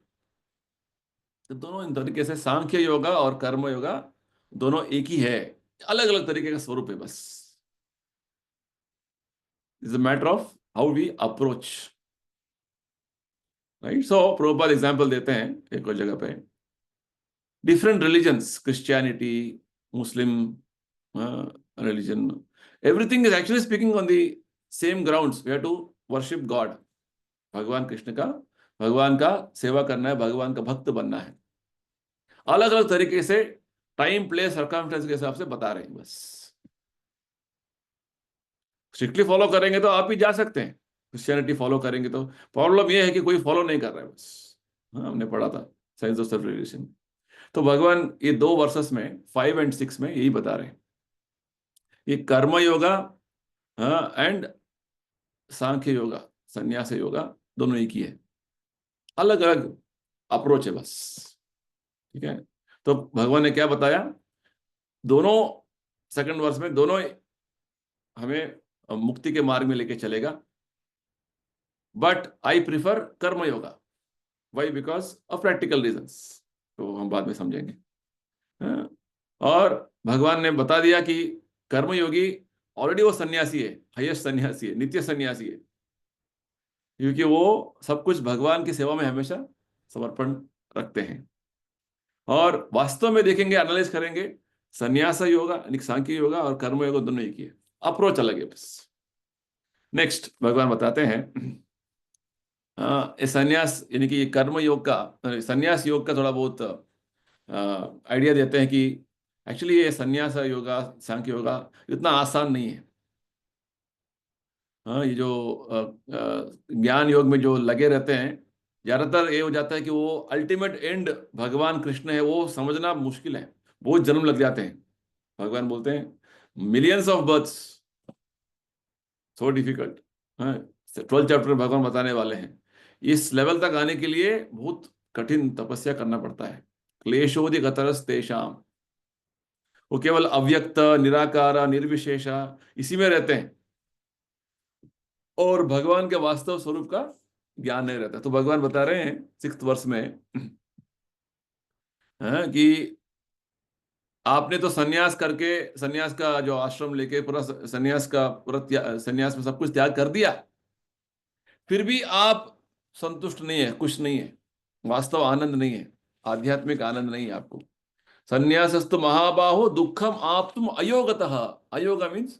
तो दोनों इन तरीके से सांख्य योगा और कर्म योगा दोनों एक ही है, अलग अलग तरीके का स्वरूप है बस। It's a matter of how we approach, right. So Prabhupada example देते हैं एक और जगह पे, different religions, Christianity, Muslim religion, everything is actually speaking on the same grounds. We have to worship God, भगवान कृष्ण का, भगवान का सेवा करना है, भगवान का भक्त बनना है। अलग अलग तरीके से टाइम प्लेस सर्कमस्टेंस के हिसाब से बता रहे हैं बस। स्ट्रिक्टली फॉलो करेंगे तो आप ही जा सकते हैं, क्रिश्चियनिटी फॉलो करेंगे तो प्रॉब्लम यह है कि कोई फॉलो नहीं कर रहा है बस। हाँ, हमने पढ़ा था साइंस ऑफ सेल्फ रियलाइजेशन। तो भगवान ये 2 वर्सेस में 5 और 6 में यही बता रहे हैं, ये कर्म योगा एंड सांख्य योगा, संन्यास योगा दोनों एक ही है, अलग अलग अप्रोच है बस। ठीक है। तो भगवान ने क्या बताया, दोनों सेकंड वर्स में दोनों हमें मुक्ति के मार्ग में लेके चलेगा, but I prefer karma yoga. Why? Because of practical reasons, तो हम बाद में समझेंगे। हाँ? और भगवान ने बता दिया कि कर्मयोगी ऑलरेडी वो सन्यासी है, हाईएस्ट सन्यासी है, नित्य सन्यासी है, क्योंकि वो सब कुछ भगवान की सेवा में हमेशा समर्पण रखते हैं। और वास्तव में देखेंगे, एनालाइज करेंगे, संन्यास योगा यानी सांख्य योगा और कर्म योगा दोनों एक ही है, अप्रोच अलग है बस। नेक्स्ट भगवान बताते हैं, संन्यास यानी कि ये कर्म योग का, संन्यास योग का थोड़ा बहुत आइडिया देते हैं कि एक्चुअली ये संन्यास योगा, सांख्य योगा इतना आसान नहीं है। हाँ, ये जो ज्ञान योग में जो लगे रहते हैं, ज्यादातर ये हो जाता है कि वो अल्टीमेट एंड भगवान कृष्ण है वो समझना मुश्किल है, बहुत जन्म लग जाते हैं। भगवान बोलते हैं millions of births, so difficult. हाँ, 12th चैप्टर भगवान बताने वाले हैं, इस लेवल तक आने के लिए बहुत कठिन तपस्या करना पड़ता है। क्लेशोदि गतरस तेषाम, वो केवल अव्यक्त, निराकार, निर्विशेष इसी में रहते हैं, और भगवान के वास्तव स्वरूप का ज्ञान नहीं रहता। तो भगवान बता रहे हैं 6th वर्ष में कि आपने तो सन्यास करके, सन्यास का जो आश्रम लेके पूरा सन्यास का पूरा सन्यास में सब कुछ त्याग कर दिया, फिर भी आप संतुष्ट नहीं है, खुश नहीं है, वास्तव आनंद नहीं है, आध्यात्मिक आनंद नहीं है आपको। संन्यासस्तु महाबाहो दुखम आप तुम अयोगतः, अयोग मीन्स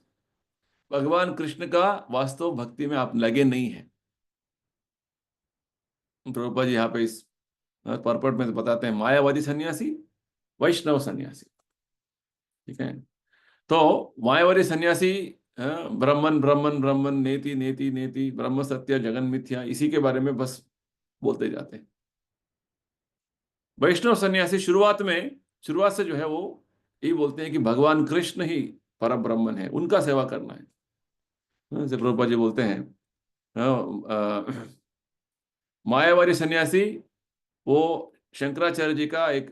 भगवान कृष्ण का वास्तव भक्ति में आप लगे नहीं है। प्रभुपाद जी यहाँ पे इस पर्पट में बताते हैं, मायावादी सन्यासी, वैष्णव सन्यासी। ठीक है। तो मायावादी सन्यासी ब्रह्मन ब्रह्मन ब्रह्मन नेति नेति नेति, ब्रह्म सत्य जगन मिथ्या, इसी के बारे में बस बोलते जाते हैं। वैष्णव सन्यासी शुरुआत से जो है वो यही बोलते हैं कि भगवान कृष्ण ही परम ब्रह्मन है, उनका सेवा करना है। जैसे प्रभुपाद जी बोलते हैं, मायावारी सन्यासी वो शंकराचार्य जी का एक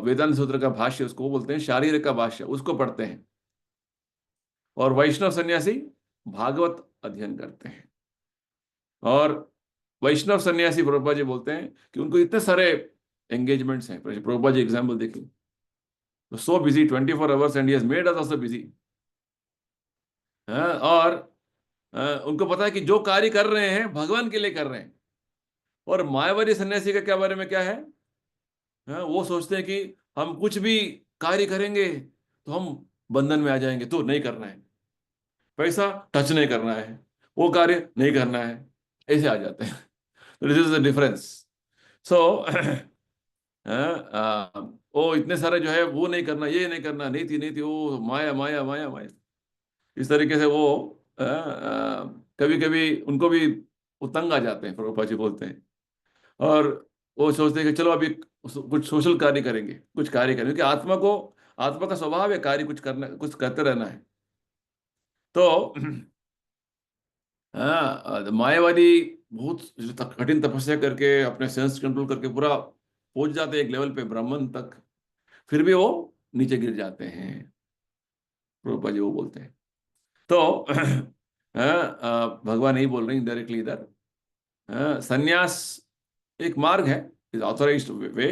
वेदांत सूत्र का भाष्य, उसको बोलते हैं शारीरिक का भाष्य, उसको पढ़ते हैं। और वैष्णव सन्यासी भागवत अध्ययन करते हैं। और वैष्णव सन्यासी प्रभुपाद जी बोलते हैं कि उनको इतने सारे एंगेजमेंट्स हैं। प्रभुपाद जी एग्जाम्पल देखिए, so busy 24 hours and he has made us also busy. और उनको पता है कि जो कार्य कर रहे हैं भगवान के लिए कर रहे हैं। और मायावादी सन्यासी का क्या बारे में क्या है? वो सोचते हैं कि हम कुछ भी कार्य करेंगे तो हम बंधन में आ जाएंगे, तो नहीं करना है। पैसा टच नहीं करना है, वो कार्य नहीं करना है, ऐसे आ जाते हैं। तो दिस इज द डिफरेंस। सो वो इतने सारे जो है वो नहीं करना, ये नहीं करना, नहीं थी नहीं थी, वो माया माया माया माया, इस तरीके से वो कभी कभी उनको भी वो तंग आ जाते हैं, प्रभुपाद जी बोलते हैं। और वो सोचते हैं कि चलो अभी कुछ सोशल कार्य करेंगे, कुछ कार्य करेंगे, क्योंकि आत्मा का स्वभाव है कार्य कुछ करना, कुछ करते रहना है। तो हाँ, मायावादी बहुत कठिन तपस्या करके अपने सेंस कंट्रोल करके पूरा पहुंच जाते हैं एक लेवल पे ब्राह्मण तक, फिर भी वो नीचे गिर जाते हैं, प्रभुपाद जी वो बोलते हैं। तो भगवान यही बोल रहे हैं इनडायरेक्टली इधर, संन्यास एक मार्ग है, is authorised way,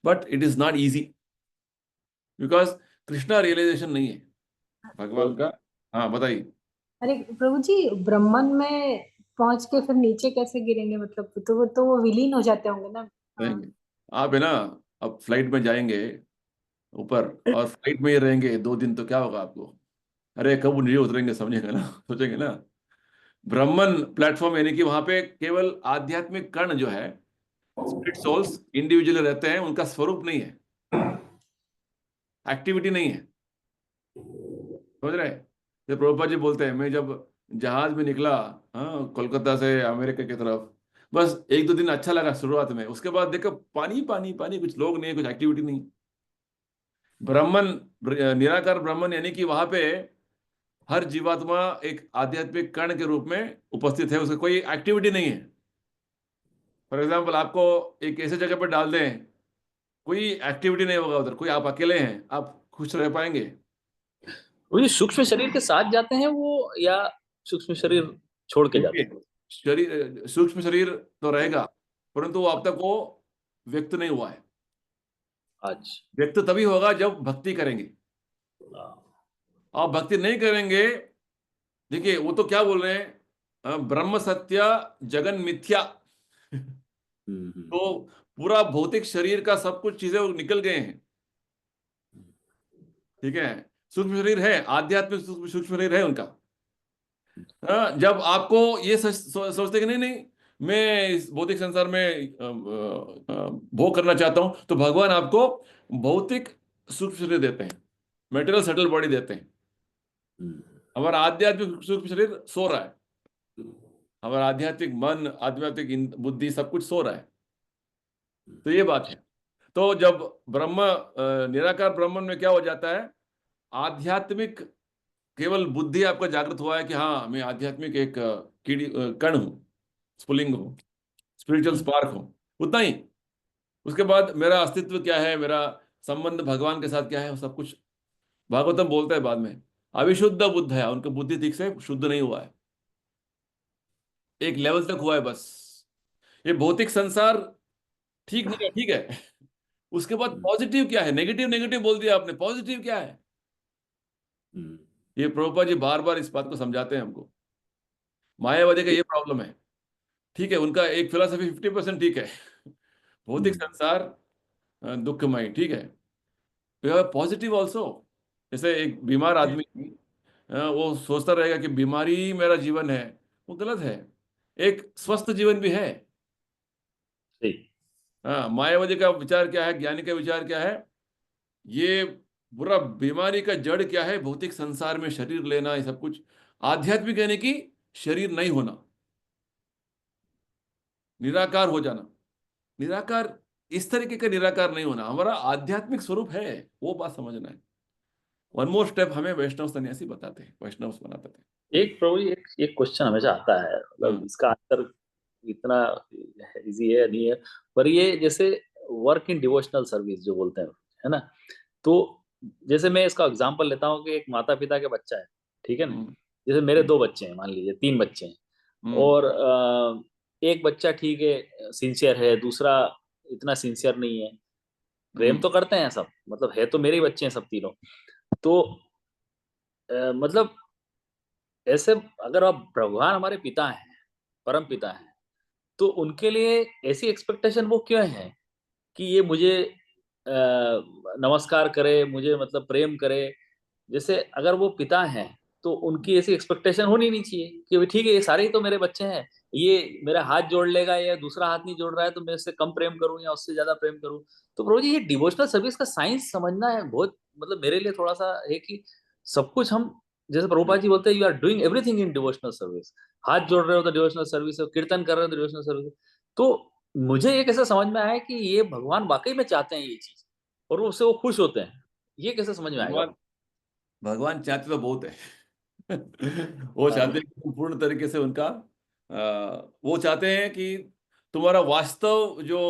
but it is not easy, because Krishna realisation नहीं है तो भगवान का। हाँ बताइए। अरे प्रभु जी, ब्रह्मन में पहुंच के फिर नीचे कैसे गिरेंगे? मतलब तो वो विलीन हो जाते होंगे ना। हाँ। रहेंगे आप है ना, अब फ्लाइट में जाएंगे ऊपर और फ्लाइट में ही रहेंगे 2 दिन, तो क्या होगा आपको? अरे कब नीचे उतरेंगे, समझेंगे ना, सोचेंगे ना। ब्राह्मण प्लेटफॉर्म यानी कि वहां पे केवल आध्यात्मिक कण जो है, स्पिरिट सोल्स इंडिविजुअली रहते हैं, उनका स्वरूप नहीं है, एक्टिविटी नहीं है। समझ रहे हैं? जब प्रभुपाद जी बोलते हैं, मैं जब जहाज में निकला, हाँ, कोलकाता से अमेरिका की तरफ, बस 1-2 दिन अच्छा लगा शुरुआत में, उसके बाद देखो पानी पानी पानी, कुछ लोग नहीं, कुछ एक्टिविटी नहीं। ब्राह्मण, निराकार ब्राह्मण यानी कि वहां पे हर जीवात्मा एक आध्यात्मिक कण के रूप में उपस्थित है, उसका कोई एक्टिविटी नहीं है। फॉर एग्जाम्पल आपको एक ऐसे जगह पर डाल दें, कोई एक्टिविटी नहीं होगा उधर, कोई आप अकेले हैं, आप खुश रह पाएंगे? वो ये सूक्ष्म शरीर के साथ जाते हैं वो, या सूक्ष्म शरीर छोड़ के जाते देखिए, शरीर, सूक्ष्म शरीर तो रहेगा, परंतु वो अब तक वो व्यक्त नहीं हुआ है। हैं? अच्छा। व्यक्त तभी होगा जब भक्ति करेंगे। आप भक्ति नहीं करेंगे, देखिए वो तो क्या बोल रहे हैं, ब्रह्म सत्य जगन मिथ्या। तो पूरा भौतिक शरीर का सब कुछ चीजें वो निकल गए हैं, ठीक है। सूक्ष्म शरीर है, आध्यात्मिक सूक्ष्म शरीर है उनका। जब आपको ये सोचते कि नहीं नहीं, मैं इस भौतिक संसार में भोग करना चाहता हूं, तो भगवान आपको भौतिक सूक्ष्म शरीर देते हैं, मेटेरियल सेटल बॉडी देते हैं। हमारा आध्यात्मिक सूक्ष्म शरीर सो रहा है, हमारा आध्यात्मिक मन, आध्यात्मिक बुद्धि सब कुछ सो रहा है। तो ये बात है। तो जब निराकार ब्रह्मन में क्या हो जाता है, आध्यात्मिक केवल बुद्धि आपका जागृत हुआ है कि हाँ मैं आध्यात्मिक एक कण हूँ, स्फुलिंग हूँ, स्पिरिचुअल स्पार्क हूँ, उतना ही। उसके बाद मेरा अस्तित्व क्या है, मेरा संबंध भगवान के साथ क्या है, वो सब कुछ भागवतम बोलता है बाद में। अविशुद्ध बुद्ध है, उनका बुद्धि ठीक से शुद्ध नहीं हुआ है, एक लेवल तक हुआ है बस। ये भौतिक संसार ठीक नहीं है, ठीक है। उसके बाद पॉजिटिव क्या है, नेगेटिव नेगेटिव बोल दिया आपने, पॉजिटिव क्या है? ये प्रभुपाद जी बार बार इस बात को समझाते हैं हमको। मायावादी का ये प्रॉब्लम है, ठीक है, उनका एक फिलोसफी 50% ठीक है, भौतिक संसार दुखमय, ठीक है, पॉजिटिव ऑल्सो। जैसे एक बीमार आदमी, वो सोचता रहेगा कि बीमारी ही मेरा जीवन है, वो गलत है। एक स्वस्थ जीवन भी है। सही। हाँ, मायावादी का विचार क्या है, ज्ञानी का विचार क्या है? ये पूरा बीमारी का जड़ क्या है, भौतिक संसार में शरीर लेना, ये सब कुछ। आध्यात्मिक यानी कि शरीर नहीं होना, निराकार हो जाना। निराकार इस तरीके का निराकार नहीं होना, हमारा आध्यात्मिक स्वरूप है, वो बात समझना है। वन मोर स्टेप हमें वैष्णव सन्यासी बताते हैं, वैष्णव बनाते थे। एक प्रभु जी, एक क्वेश्चन हमेशा आता है, मतलब हाँ। इसका आंसर इतना इजी है नहीं है, पर ये जैसे वर्क इन डिवोशनल सर्विस जो बोलते हैं, है ना, तो जैसे मैं इसका एग्जांपल लेता हूँ कि एक माता पिता के बच्चा है, ठीक है ना, हम्म। जैसे मेरे 2 बच्चे हैं, मान लीजिए 3 बच्चे हैं, हम्म। और एक बच्चा ठीक है सिंसियर है, दूसरा इतना सिंसियर नहीं है, प्रेम हम्म। तो करते हैं सब, मतलब है तो मेरे ही बच्चे हैं सब तीनों, तो मतलब ऐसे अगर आप भगवान हमारे पिता हैं, परम पिता हैं, तो उनके लिए ऐसी एक्सपेक्टेशन वो क्यों है कि ये मुझे नमस्कार करे, मुझे मतलब प्रेम करे, जैसे अगर वो पिता हैं तो उनकी ऐसी एक्सपेक्टेशन होनी नहीं चाहिए कि भाई ठीक है ये सारे ही तो मेरे बच्चे हैं, ये मेरा हाथ जोड़ लेगा या दूसरा हाथ नहीं जोड़ रहा है तो मैं उससे कम प्रेम करूं या उससे ज्यादा प्रेम करूं। तो प्रभु जी ये डिवोशनल सर्विस का साइंस समझना है बहुत, मतलब मेरे लिए थोड़ा सा है कि सब कुछ हम, जैसे प्रभुपाद जी बोलते हैं you are doing everything in devotional service, हाथ जोड़ रहे हो तो डिवोशनल सर्विस है, कीर्तन कर रहे हो तो डिवोशनल सर्विस। तो मुझे ये कैसे समझ में आया कि ये भगवान वाकई में चाहते हैं ये चीज और वो उससे वो खुश होते हैं, ये कैसे समझ में आएगा? भगवान भगवान चाहते तो बहुत है। वो चाहते हैं कि तुम पूर्ण तरीके से उनका वो चाहते हैं कि तुम्हारा वास्तव जो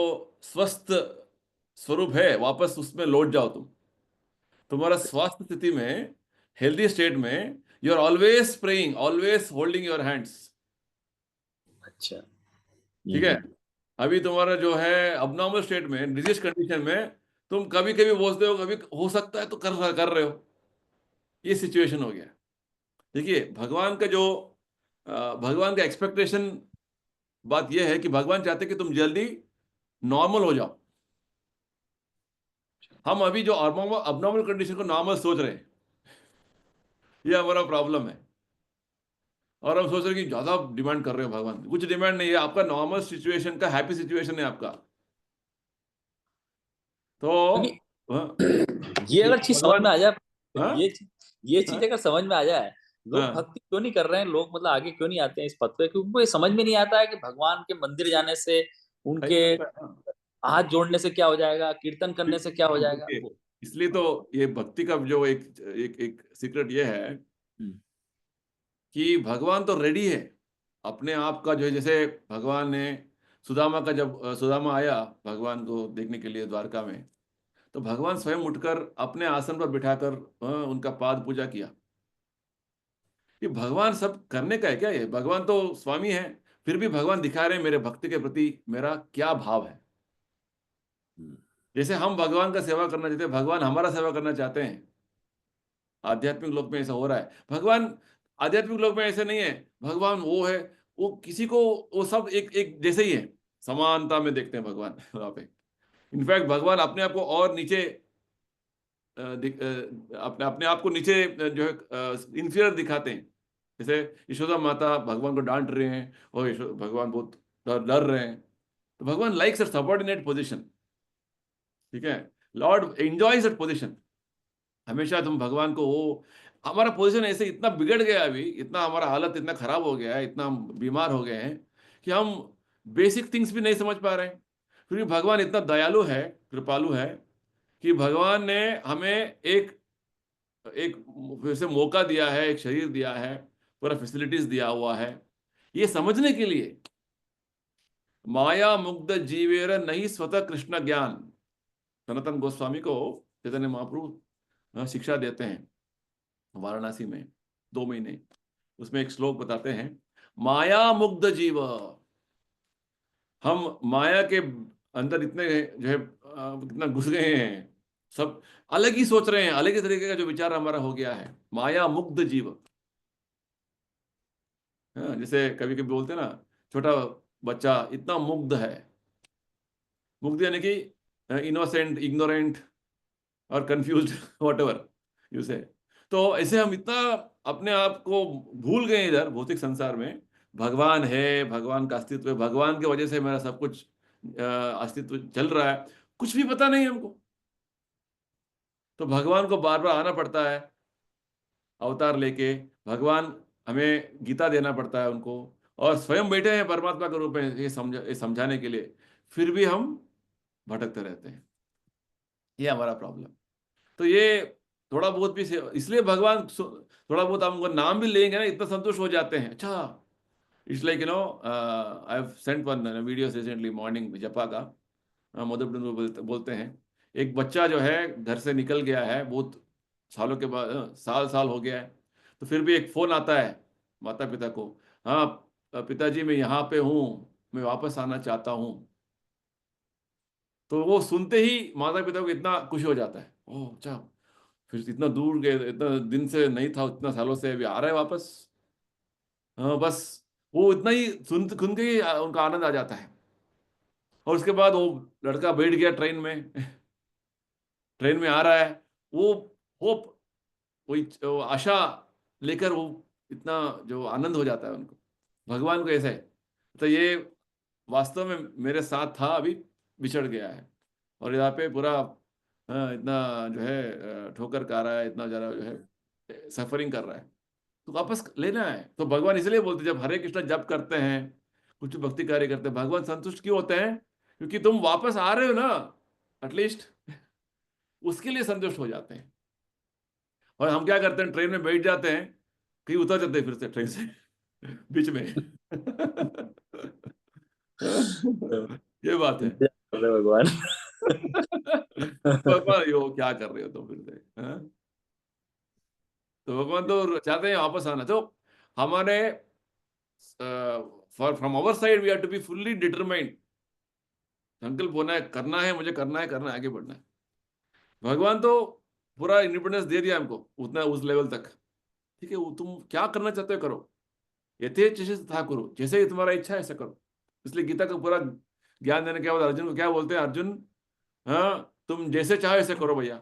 स्वस्थ स्वरूप है वापस उसमें लौट जाओ तुम। तुम्हारा स्वास्थ्य स्थिति में, हेल्दी स्टेट में, you are always praying, always holding your hands. अच्छा। ठीक है। हम्म। अभी तुम्हारा जो है अबनॉर्मल स्टेट में, डिजीज कंडीशन में, तुम कभी कभी बोलते हो, कभी हो सकता है तो कर रहे हो। ये सिचुएशन हो गया। देखिए भगवान का जो भगवान का एक्सपेक्टेशन, बात यह है कि भगवान चाहते हैं कि तुम जल्दी नॉर्मल हो जाओ। हम अभी जो अबनॉर्मल कंडीशन को नॉर्मल सोच रहे हैं, ये हमारा प्रॉब्लम है। और हम सोच रहे हैं कि ज्यादा डिमांड कर रहे हो भगवान। कुछ डिमांड नहीं है, आपका नॉर्मल सिचुएशन का हैप्पी सिचुएशन है आपका। तो क्योंकि हाँ, ये ये अगर चीज समझ भगवान। में आ जाए, हाँ। ये चीज हाँ। अगर समझ में आ जाए, लोग हाँ। भक्ति क्यों नहीं कर रहे हैं, लोग मतलब आगे क्यों नहीं आते हैं इस पथ पे, क्योंकि उनको ये समझ में नहीं आता है कि भगवान के मंदिर जाने से, सही उनके बात है, हाँ। हाथ जोड़ने से क्या हो जाएगा, कीर्तन करने से क्या हो जाएगा देखिए, वो। इसलिए तो हाँ। ये भक्ति का जो एक सीक्रेट ये है हम्म। कि भगवान तो रेडी है अपने आप का, जो है जैसे भगवान ने सुदामा का, जब सुदामा आया भगवान को देखने के लिए द्वारका में, तो भगवान स्वयं उठकर अपने आसन पर बिठाकर उनका पाद पूजा किया। ये भगवान सब करने का है क्या? ये भगवान तो स्वामी है, फिर भी भगवान दिखा रहे हैं मेरे भक्ति के प्रति मेरा क्या भाव है। हम्म। जैसे हम भगवान का सेवा करना चाहते हैं, भगवान हमारा सेवा करना चाहते हैं। आध्यात्मिक लोक में ऐसा हो रहा है। भगवान आध्यात्मिक लोक में ऐसे नहीं है। भगवान वो है, वो किसी को, वो सब एक एक जैसे ही है, समानता में देखते हैं भगवान वहां पे। इनफैक्ट भगवान अपने आप को और नीचे अपने अपने आप को नीचे जो है इंफीरियर दिखाते हैं। जैसे यशोदा माता भगवान को डांट रहे हैं और भगवान बहुत डर रहे हैं। तो भगवान लाइक्स अ सबऑर्डिनेट पोजीशन। ठीक है। Lord enjoys that position. हमेशा तुम भगवान को वो, हमारा पोजीशन ऐसे इतना बिगड़ गया अभी, इतना हमारा हालत इतना खराब हो गया है, इतना हम बीमार हो गए हैं कि हम बेसिक थिंग्स भी नहीं समझ पा रहे हैं। फिर भी भगवान इतना दयालु है, कृपालु है कि भगवान ने हमें एक एक फिर से मौका दिया है, एक शरीर दिया है, पूरा फैसिलिटीज दिया हुआ है, ये समझने के लिए माया मुग्ध जीवेर नहीं स्वतः कृष्ण ज्ञान। सनातन गोस्वामी को चैतन्य महाप्रभु शिक्षा देते हैं वाराणसी में 2 महीने। उसमें एक श्लोक बताते हैं, माया मुग्ध जीव। हम माया के अंदर इतने जो है कितना घुस गए हैं, सब अलग ही सोच रहे हैं, अलग ही तरीके का जो विचार हमारा हो गया है, माया मुग्ध जीव। हाँ, जैसे कभी कभी बोलते हैं ना, छोटा बच्चा इतना मुग्ध है। मुग्ध यानी कि इनोसेंट, इग्नोरेंट और कंफ्यूज वॉट एवर यू से। तो ऐसे हम इतना अपने आप को भूल गए इधर भौतिक संसार में। भगवान है, भगवान का अस्तित्व है, भगवान की वजह से मेरा सब कुछ अस्तित्व चल रहा है, कुछ भी पता नहीं हमको। तो भगवान को बार बार आना पड़ता है अवतार लेके। भगवान हमें गीता देना पड़ता है उनको, और स्वयं बैठे हैं परमात्मा के रूप में ये समझाने के लिए, फिर भी हम भटकते रहते हैं। ये हमारा प्रॉब्लम। तो ये थोड़ा बहुत भी इसलिए भगवान थोड़ा बहुत हम उनका नाम भी लेंगे ना, इतना संतुष्ट हो जाते हैं। अच्छा, it's like I have sent one video recently morning जपा का। मधुर बोलते हैं, एक बच्चा जो है घर से निकल गया है, बहुत सालों के बाद, साल साल हो गया है, तो फिर भी एक फोन आता है माता पिता को, हाँ पिताजी मैं यहाँ पे हूँ, मैं वापस आना चाहता हूँ। तो वो सुनते ही माता पिता को इतना खुश हो जाता है, ओह अच्छा, फिर इतना दूर गए, इतना दिन से नहीं था, इतना सालों से, अभी आ रहा है वापस। हाँ बस, वो इतना ही सुन के ही उनका आनंद आ जाता है। और उसके बाद वो लड़का बैठ गया ट्रेन में ट्रेन में आ रहा है, वो होप, वो आशा लेकर, वो इतना जो आनंद हो जाता है उनको, भगवान को ऐसा है। तो ये वास्तव में मेरे साथ था, अभी बिछड़ गया है, और यहाँ पे पूरा इतना जो है ठोकर खा रहा है, इतना ज़्यादा जो है सफरिंग कर रहा है, तो वापस लेना है। तो भगवान इसलिए बोलते, जब हरे कृष्ण जप करते हैं, कुछ भक्ति कार्य करते हैं, भगवान संतुष्ट क्यों होते हैं? क्योंकि तुम वापस आ रहे हो ना, एटलीस्ट उसके लिए संतुष्ट हो जाते हैं। और हम क्या करते हैं, ट्रेन में बैठ जाते हैं, कहीं उतर जाते हैं फिर से ट्रेन से बीच में ये बात है। इंतजार कर रहे भगवान। भगवान यो क्या कर रहे हो तुम फिर से, हाँ? तो भगवान तो चाहते हैं वापस आना। तो हमारे from our side we have to be fully determined, संकल्प होना है, करना है, मुझे करना है, करना है, आगे बढ़ना है। भगवान तो पूरा इंडिपेंडेंस दे दिया हमको, उतना उस लेवल तक, ठीक है, वो तुम क्या करना चाहते हो करो, यथेच्छसे तथा करो, जैसे ही तुम्हारा इच्छा है ऐसा करो। इसलिए गीता का पूरा ज्ञान देने के बाद अर्जुन को क्या बोलते हैं, अर्जुन हाँ तुम जैसे चाहो ऐसे करो भैया,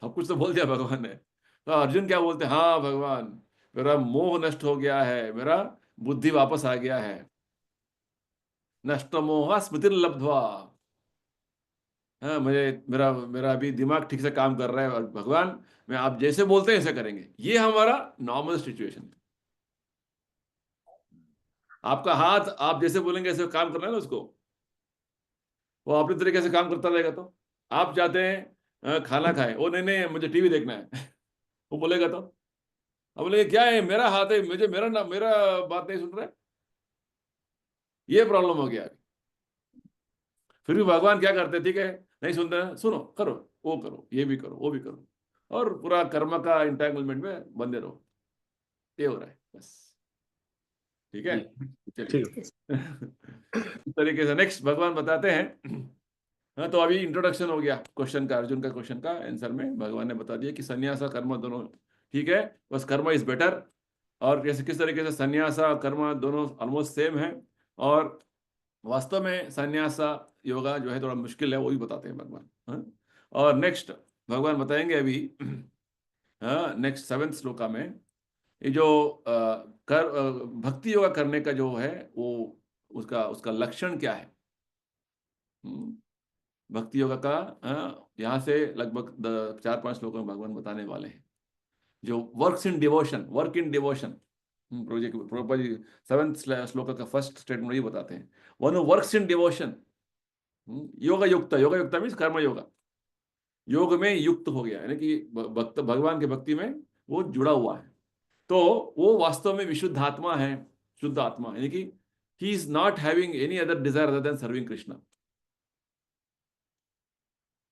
सब कुछ तो बोल दिया भगवान ने। तो अर्जुन क्या बोलते हैं, हाँ भगवान, मेरा मोह नष्ट हो गया है, मेरा बुद्धि वापस आ गया है, नष्ट मोह स्मृतिर्लब्ध्वा। हाँ मुझे, मेरा मेरा अभी दिमाग ठीक से काम कर रहा है, और भगवान मैं आप जैसे बोलते हैं ऐसे करेंगे। ये हमारा नॉर्मल सिचुएशन। आपका हाथ आप जैसे बोलेंगे ऐसे काम करना है ना उसको, वो अपने तरीके से काम करता रहेगा। तो आप चाहते हैं खाना खाए, वो नहीं नहीं मुझे टीवी देखना है वो बोलेगा तो, अब बोलेंगे क्या है, मेरा हाथ है, मुझे मेरा ना, मेरा बात नहीं सुन रहा है, ये प्रॉब्लम हो गया। फिर भी भगवान क्या करते हैं, ठीक है नहीं सुनते हैं, सुनो, करो, वो करो, ये भी करो, वो भी करो, और पूरा कर्म का इंटैंगलमेंट में बंधे रहो। ये हो रहा है बस। ठीक है, जी चलिए ठीक। इस तरीके से नेक्स्ट भगवान बताते हैं। हाँ तो अभी इंट्रोडक्शन हो गया क्वेश्चन का, अर्जुन का क्वेश्चन का आंसर में भगवान ने बता दिया कि संन्यास और कर्म दोनों ठीक है, बस कर्म इज बेटर। और कैसे किस तरीके से संन्यास और कर्म दोनों ऑलमोस्ट सेम है, और वास्तव में संन्यास योगा जो है थोड़ा मुश्किल है, वो भी बताते हैं भगवान। हाँ? और नेक्स्ट भगवान बताएंगे अभी, हाँ नेक्स्ट 7th श्लोका में, ये जो भक्ति योगा करने का जो है, वो उसका उसका लक्षण क्या है। हम्म, भक्ति योगा का यहाँ से लगभग 4-5 श्लोकों में भगवान बताने वाले हैं, जो work in devotion. Project Prabhupada ji 7th श्लोक का फर्स्ट स्टेटमेंट ये बताते हैं, one works in devotion, yoga युक्त मीन्स कर्म योगा, योग में युक्त हो गया, यानी कि भक्त भगवान के भक्ति में वो जुड़ा हुआ है, तो वो वास्तव में विशुद्ध आत्मा है, शुद्ध आत्मा, यानी कि he is not having any other desire other than serving Krishna.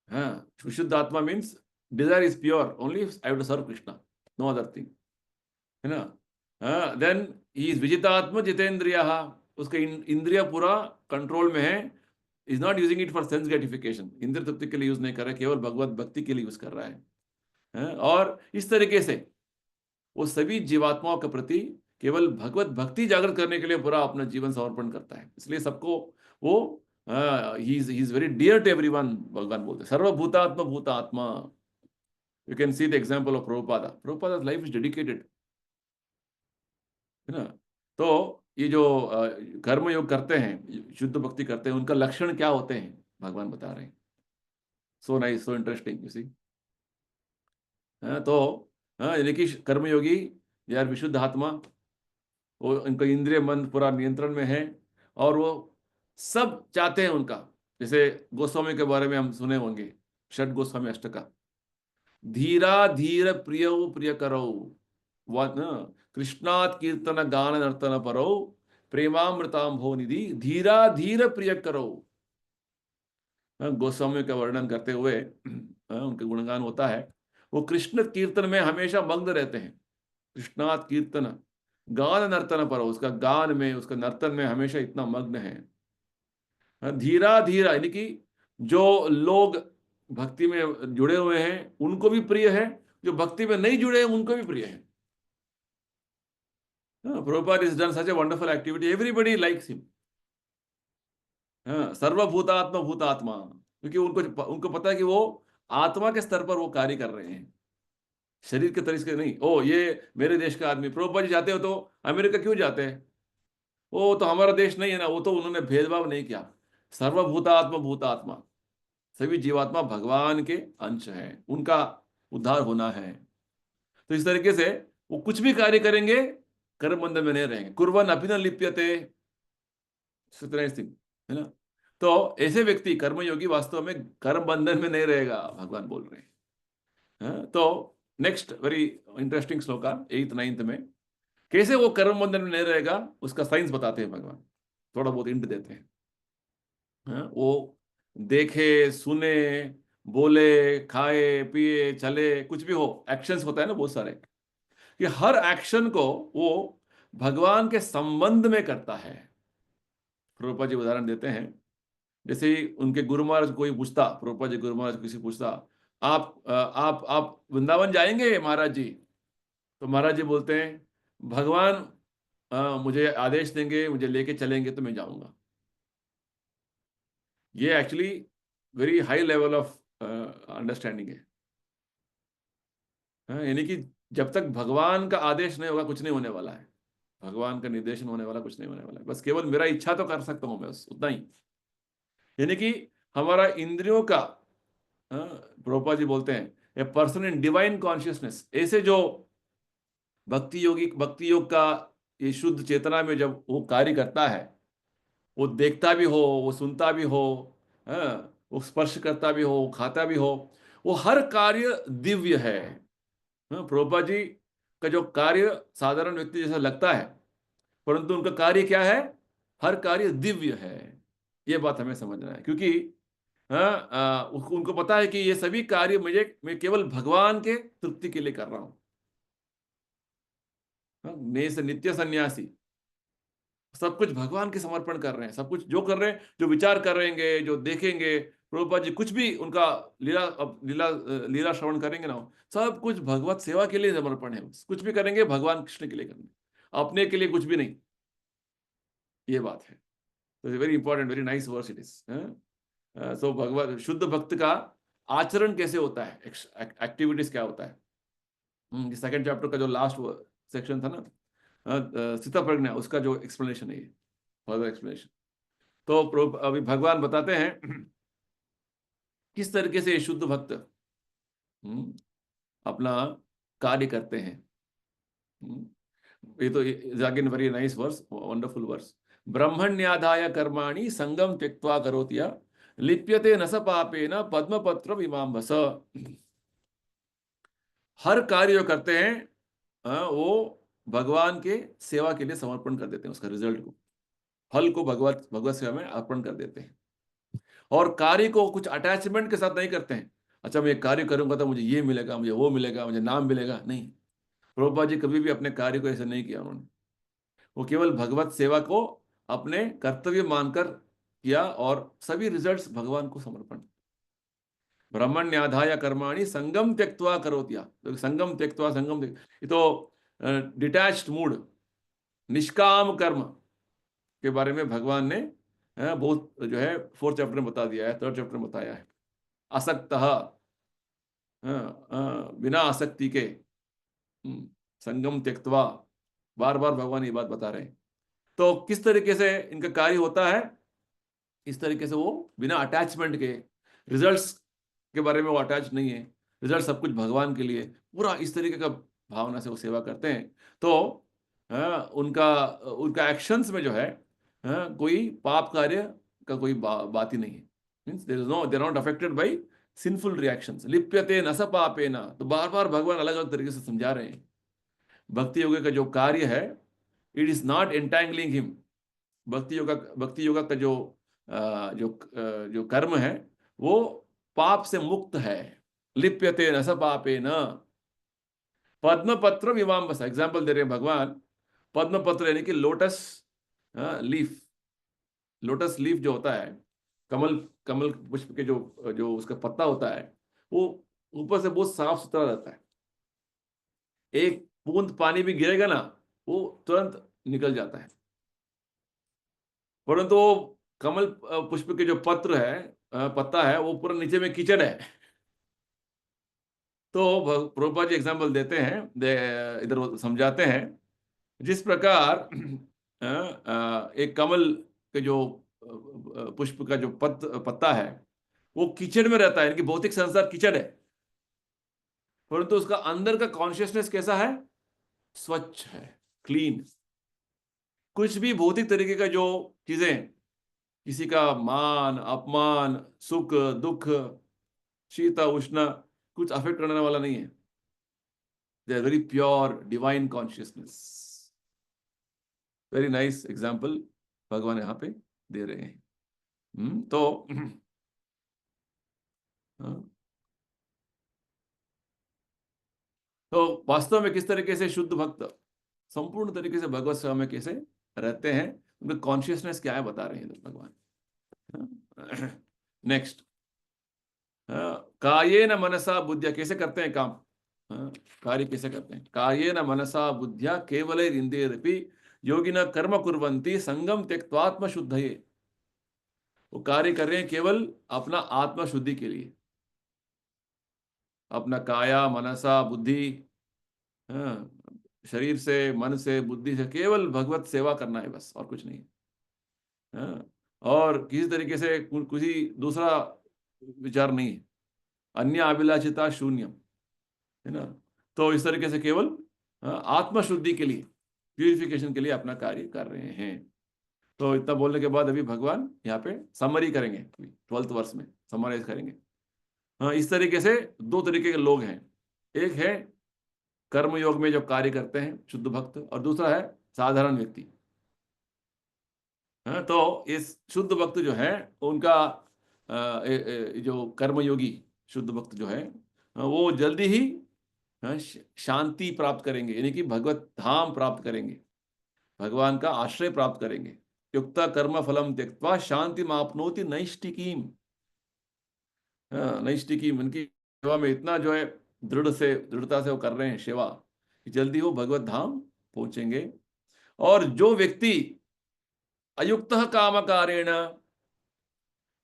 हाँ, विशुद्ध आत्मा means desire is pure, only I have to serve Krishna, no other thing, है ना। देन ही इज विजितात्म जितेंद्रिय, उसका इंद्रिय पूरा कंट्रोल में है, is not using it for sense gratification, इंद्रिय तृप्ति के लिए यूज नहीं कर रहा है, केवल भगवत भक्ति के लिए यूज कर रहा है। और इस तरीके से वो सभी जीवात्माओं के प्रति केवल भगवत भक्ति जागृत करने के लिए पूरा अपना जीवन समर्पण करता है, इसलिए सबको वो ही is very dear to everyone, भगवान बोलते हैं सर्वभूतात्मा भूतात्मा। You can see the example of Prabhupada life is dedicated, है ना। तो ये जो कर्म योग करते हैं, शुद्ध भक्ति करते हैं, उनका लक्षण क्या होते हैं भगवान बता रहे हैं। So nice, so interesting, you see. तो यानी कि कर्मयोगी, दे आर विशुद्ध आत्मा, वो उनका इंद्रिय मन पूरा नियंत्रण में है, और वो सब चाहते हैं उनका। जैसे गोस्वामी के बारे में हम सुने होंगे, षट गोस्वामी अष्टका, धीरा धीर प्रिय प्रिय करो, कृष्णात कीर्तन गान नर्तन परो, प्रेमामृताम भो निधि धीरा धीर प्रिय करो। गोस्वामी का वर्णन करते हुए उनके गुणगान होता है, वो कृष्ण कीर्तन में हमेशा मग्न रहते हैं। कृष्णात कीर्तन गान नर्तन पर, उसका गान में, उसका नर्तन में हमेशा इतना मग्न है। धीरा धीरा यानी कि जो लोग भक्ति में जुड़े हुए हैं उनको भी प्रिय है, जो भक्ति में नहीं जुड़े हैं उनको भी प्रिय है। Prabhupada has done such a wonderful activity, everybody likes him। सर्वभूतात्मा भूतात्मा, क्योंकि उनको उनको पता है कि वो आत्मा के स्तर पर वो कार्य कर रहे हैं, शरीर के तरीके से नहीं। ओ ये मेरे देश का आदमी, प्रभुपाद जी जाते हो तो अमेरिका क्यों जाते हैं, वो तो हमारा देश नहीं है ना। वो तो उन्होंने भेदभाव नहीं किया, सर्वभूतात्मा भूतात्मा, सभी जीवात्मा भगवान के अंश हैं, उनका उद्धार होना है। तो इस तरीके से वो कुछ भी कार्य करेंगे कर्म बंधन में नहीं रहेंगे। कुर्बन अपि न लिप्यते, है ना। तो ऐसे व्यक्ति कर्मयोगी वास्तव में कर्म बंधन में नहीं रहेगा, भगवान बोल रहे हैं। तो next very interesting shloka 8th 9th में, कैसे वो कर्म बंधन में नहीं रहेगा उसका साइंस बताते हैं भगवान, थोड़ा बहुत इंट देते हैं। वो देखे सुने बोले खाए पिए चले कुछ भी हो, एक्शंस होता है ना बहुत सारे, कि हर एक्शन को वो भगवान के संबंध में करता है। प्रभुपाद जी उदाहरण देते हैं, जैसे ही उनके गुरु महाराज कोई पूछता, प्रभुपाद जी गुरु महाराज किसी पूछता, आप वृंदावन जाएंगे महाराज जी, तो महाराज जी बोलते हैं भगवान मुझे आदेश देंगे, मुझे लेके चलेंगे तो मैं जाऊंगा। ये actually very high level of understanding है। यानी कि जब तक भगवान का आदेश नहीं होगा कुछ नहीं होने वाला है, भगवान का निर्देशन होने वाला कुछ नहीं होने वाला है। बस केवल मेरा इच्छा तो कर सकता हूं मैं, बस उतना ही। यानी कि हमारा इंद्रियों का, प्रभुपाद जी बोलते हैं a person in divine consciousness, ऐसे जो भक्ति योग का ये शुद्ध चेतना में जब वो कार्य करता है, वो देखता भी हो, वो सुनता भी हो, वो स्पर्श करता भी हो, वो खाता भी हो, वो हर कार्य दिव्य है। प्रभुपाद जी का जो कार्य साधारण व्यक्ति जैसा लगता है, परंतु उनका कार्य क्या है, हर कार्य दिव्य है। ये बात हमें समझना है, क्योंकि उनको पता है कि ये सभी कार्य मैं केवल भगवान के तृप्ति के लिए कर रहा हूं। मैं से नित्य सन्यासी, सब कुछ भगवान के समर्पण कर रहे हैं। सब कुछ जो कर रहे हैं, जो विचार कर रहेंगे, जो देखेंगे, प्रभुपाद जी कुछ भी उनका लीला लीला लीला श्रवण करेंगे ना, सब कुछ भगवत सेवा के लिए समर्पण है। कुछ भी करेंगे भगवान कृष्ण के लिए करेंगे, अपने के लिए कुछ भी नहीं। ये बात है। तो very important, very nice verse it is. So भगवान शुद्ध भक्त का आचरण कैसे होता है, एक्टिविटीज क्या होता है। सेकंड चैप्टर का जो लास्ट सेक्शन था ना, स्थित प्रज्ञा, उसका जो एक्सप्लेनेशन है, फर्दर एक्सप्लेनेशन। तो अभी भगवान बताते हैं किस तरीके से शुद्ध भक्त अपना कार्य करते हैं। ये तो again very nice verse, wonderful verse. ब्रह्मण्याधाय कर्माणि संगम त्यक्त्वा करोति यः लिप्यते न स पापेन पद्मपत्र इमाम्भस। हर कार्य जो करते हैं वो भगवान के सेवा के लिए समर्पण कर देते हैं, उसका रिजल्ट को, फल को भगवत सेवा में अर्पण कर देते हैं। और कार्य को कुछ अटैचमेंट के साथ नहीं करते हैं, अच्छा मैं कार्य करूंगा तो मुझे ये मिलेगा, मुझे वो मिलेगा, मुझे नाम मिलेगा, नहीं। प्रभुपाद जी कभी भी अपने कार्य को ऐसे नहीं किया उन्होंने। वो केवल भगवत सेवा को अपने कर्तव्य मानकर किया और सभी रिजल्ट्स भगवान को समर्पण। ब्रह्मण्याधाय कर्माणि संगम त्यक्त्वा करोति यः, तो संगम त्यक्त्वा, ये तो डिटैच्ड मूड, निष्काम कर्म के बारे में भगवान ने बहुत जो है 4th चैप्टर में बता दिया है, 3rd चैप्टर में बताया है। असक्तः, बिना आसक्ति के संगम त्यक्त्वा, बार बार भगवान ये बात बता रहे हैं। तो किस तरीके से इनका कार्य होता है, इस तरीके से वो बिना अटैचमेंट के, रिजल्ट्स के बारे में वो अटैच नहीं है, रिजल्ट सब कुछ भगवान के लिए, पूरा इस तरीके का भावना से वो सेवा करते हैं। तो उनका एक्शंस में जो है कोई पाप कार्य का कोई बात ही नहीं है। Means there is no, they are not affected by sinful reactions. लिप्यते न स पापेन, तो बार बार भगवान अलग अलग तरीके से समझा रहे हैं भक्ति योग का जो कार्य है, इट इज नॉट एंटैंगलिंग हिम। भक्ति योगा का जो कर्म है वो पाप से मुक्त है। लिप्यते न स पापेन। पद्म पत्र विवाम्बस, एग्जाम्पल दे रहे हैं भगवान। पद्म पत्र यानी कि लोटस लीफ। लोटस लीफ जो होता है, कमल कमल पुष्प के जो जो उसका पत्ता होता है, वो ऊपर से बहुत साफ सुथरा रहता है। एक बूंद पानी भी गिरेगा ना, वो तुरंत निकल जाता है। परंतु वो कमल पुष्प के जो पत्ता है, वो पूरा नीचे में कीचड़ है। तो प्रभुपाद जी एग्जाम्पल देते हैं, इधर समझाते हैं, जिस प्रकार एक कमल के जो पुष्प का जो पत्ता है वो कीचड़ में रहता है, यानी कि भौतिक संसार कीचड़ है, परंतु उसका अंदर का कॉन्शियसनेस कैसा है? स्वच्छ है, क्लीन। कुछ भी भौतिक तरीके का जो चीजें, किसी का मान अपमान, सुख दुख, शीता उष्ण, कुछ अफेक्ट करने वाला नहीं है। They are very pure divine consciousness. Very nice example भगवान यहाँ पे दे रहे हैं। तो तो वास्तव में किस तरीके से शुद्ध भक्त संपूर्ण तरीके से भगवत सेवा में कैसे रहते हैं, उनका कॉन्शियसनेस क्या है बता रहे हैं भगवान। नेक्स्ट, कायेन मनसा बुद्धिया, कैसे करते हैं काम, कार्य कैसे करते हैं? कायेन मनसा बुद्धिया केवलैरिंद्रियैरपि योगिनः कर्म कुर्वन्ति संगम त्यक्त्वा शुद्धये। वो कार्य कर रहे हैं केवल अपना आत्मा शुद्धि के लिए। अपना काया मनसा बुद्धि, शरीर से, मन से, बुद्धि से केवल भगवत सेवा करना है बस, और कुछ नहीं। और किसी तरीके से किसी दूसरा विचार नहीं है। अन्य अभिलाषिता शून्यम, है ना। तो इस तरीके से केवल आत्मा शुद्धि के लिए, प्यूरिफिकेशन के लिए अपना कार्य कर रहे हैं। तो इतना बोलने के बाद अभी भगवान यहाँ पे समरी करेंगे, 12th वर्ष में समराइज करेंगे। इस तरीके से दो तरीके के लोग हैं। एक है कर्म योग में जो कार्य करते हैं शुद्ध भक्त, और दूसरा है साधारण व्यक्ति। तो इस शुद्ध भक्त जो है उनका जो कर्मयोगी शुद्ध भक्त जो है वो जल्दी ही शांति प्राप्त करेंगे, यानी कि भगवत धाम प्राप्त करेंगे, भगवान का आश्रय प्राप्त करेंगे। युक्ता कर्म फलम त्यक्त्वा शांति मापनोति नैष्टिकीम। नैष्टिकीम, उनकी सेवा में इतना जो है दृढ़ता से वो कर रहे हैं सेवा, कि जल्दी वो भगवत धाम पहुंचेंगे। और जो व्यक्ति अयुक्त काम कारेण,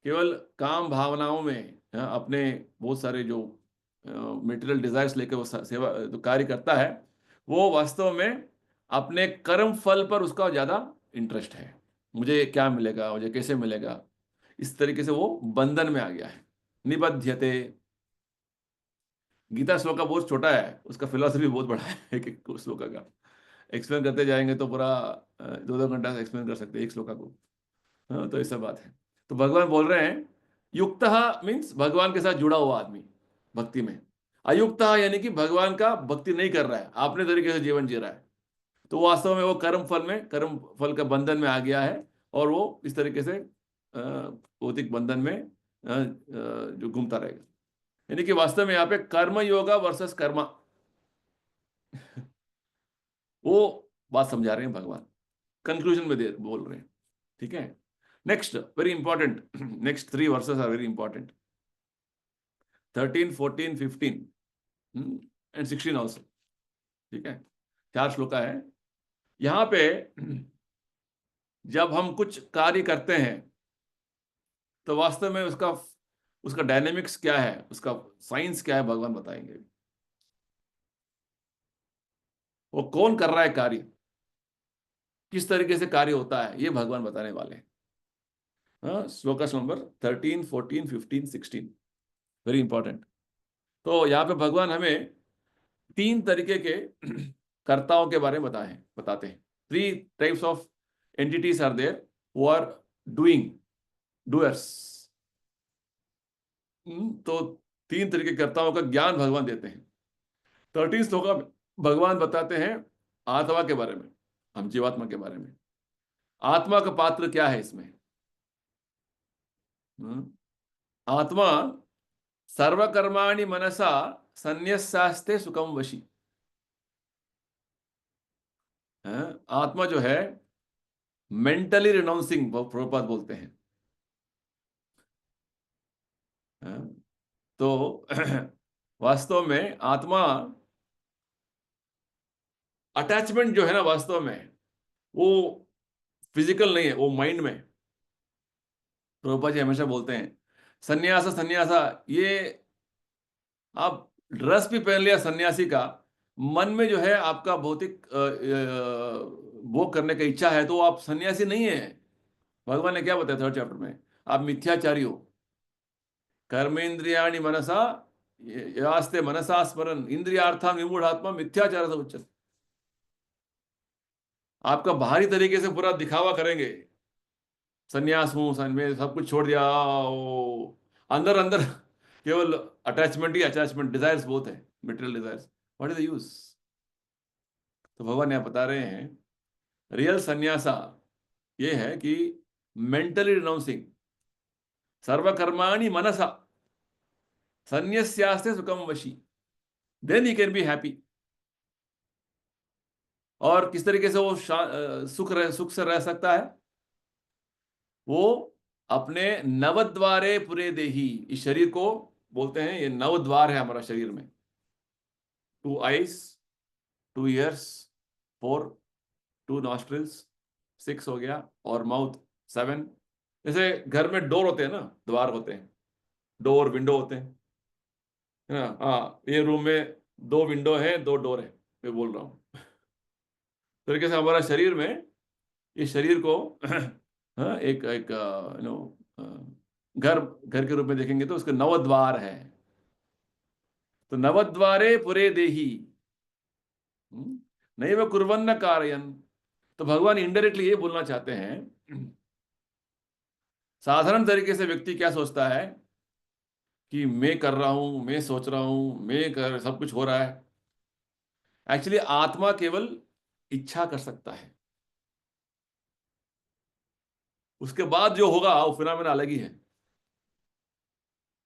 केवल काम भावनाओं में अपने बहुत सारे जो मटेरियल डिजायर्स लेकर वो सेवा तो कार्य करता है, वो वास्तव में अपने कर्म फल पर उसका ज्यादा इंटरेस्ट है। मुझे क्या मिलेगा, मुझे कैसे मिलेगा, इस तरीके से वो बंधन में आ गया है। निबध्यते। गीता श्लोक बहुत छोटा है, उसका फिलॉसफी बहुत बड़ा है। एक श्लोक का एक्सप्लेन करते जाएंगे तो पूरा 2-2 घंटा से एक्सप्लेन कर सकते हैं एक श्लोक को। तो ऐसा बात है। तो भगवान बोल रहे हैं युक्त मीन्स भगवान के साथ जुड़ा हुआ आदमी भक्ति में, अयुक्त यानी कि भगवान का भक्ति नहीं कर रहा है, अपने तरीके से जीवन जी रहा है, तो वास्तव में वो कर्म फल का बंधन में आ गया है, और वो इस तरीके से भौतिक बंधन में जो घूमता रहेगा। यानी कि वास्तव में यहाँ पे कर्म योगा वर्सेस कर्मा, वो बात समझा रहे हैं भगवान, कंक्लूजन में बोल रहे हैं। ठीक है। Next very important, next 3 verses are very important, 13, 14, 15 and 16 also. ठीक है, 4 श्लोका है यहाँ पे। जब हम कुछ कार्य करते हैं तो वास्तव में उसका डायनेमिक्स क्या है, उसका साइंस क्या है, भगवान बताएंगे। वो कौन कर रहा है कार्य, किस तरीके से कार्य होता है, ये भगवान बताने वाले हैं। Shlokas number 13, 14, 15, 16 very important. तो यहाँ पे भगवान हमें 3 तरीके के कर्ताओं के बारे में बताते हैं। 3 types of entities are there who are doing, doers. तो 3 तरह के कर्ताओं का ज्ञान भगवान देते हैं। 13 श्लोका में भगवान बताते हैं आत्मा के बारे में, हम जीवात्मा के बारे में। आत्मा का पात्र क्या है इसमें? आत्मा सर्वकर्माणि मनसा संन्यस्यास्ते सुखम वशी। आत्मा जो है मेंटली रिनाउंसिंग, प्रभुपाद बोलते हैं। तो वास्तव में आत्मा, अटैचमेंट जो है ना, वास्तव में वो फिजिकल नहीं है, वो माइंड में। प्रभुपाद जी हमेशा बोलते हैं सन्यासा सन्यासा, ये आप ड्रेस भी पहन लिया सन्यासी का, मन में जो है आपका भौतिक भोग करने की इच्छा है, तो आप सन्यासी नहीं है। भगवान ने क्या बताया 3rd चैप्टर में? आप मिथ्याचारी हो। कर्मेंद्रियाणि मनसा यास्ते मनसा स्मरन इंद्रियार्थान विमूढ़ात्मा मिथ्याचार से उच्चते। आपका बाहरी तरीके से पूरा दिखावा करेंगे, सन्यास हूं, में सब कुछ छोड़ दिया, वो अंदर अंदर केवल अटैचमेंट ही अटैचमेंट, डिजायर्स बहुत है, material desires. What is the use? तो भगवान यहाँ बता रहे हैं रियल सन्यासा ये है कि मेंटली रिनाउंसिंग सर्वकर्माणि मनसा संन्यस्यास्ते सुखम वशी, then he can be happy. और किस तरीके से वो सुख से रह सकता है? वो अपने नवद्वारे पुरे देही, इस शरीर को बोलते हैं, ये 9 द्वार है हमारा शरीर में। 2 आईज, 2 ईयर्स, 4, 2 नॉस्ट्रिल्स, 6 हो गया, और माउथ 7। जैसे घर में डोर होते हैं ना, द्वार होते हैं, डोर विंडो होते हैं, है ना? हाँ, ये रूम में 2 विंडो है, 2 डोर है, मैं बोल रहा हूँ। तरीके से हमारा शरीर में, इस शरीर को हाँ, एक एक घर घर के रूप में देखेंगे तो उसके 9 द्वार है। तो नवद्वारे पुरे देही नैव कुर्वन्न कारयन। तो भगवान इनडायरेक्टली ये बोलना चाहते हैं, साधारण तरीके से व्यक्ति क्या सोचता है कि मैं कर रहा हूं, मैं सोच रहा हूं, सब कुछ हो रहा है। एक्चुअली आत्मा केवल इच्छा कर सकता है, उसके बाद जो होगा वो फिनोमेना अलग ही है।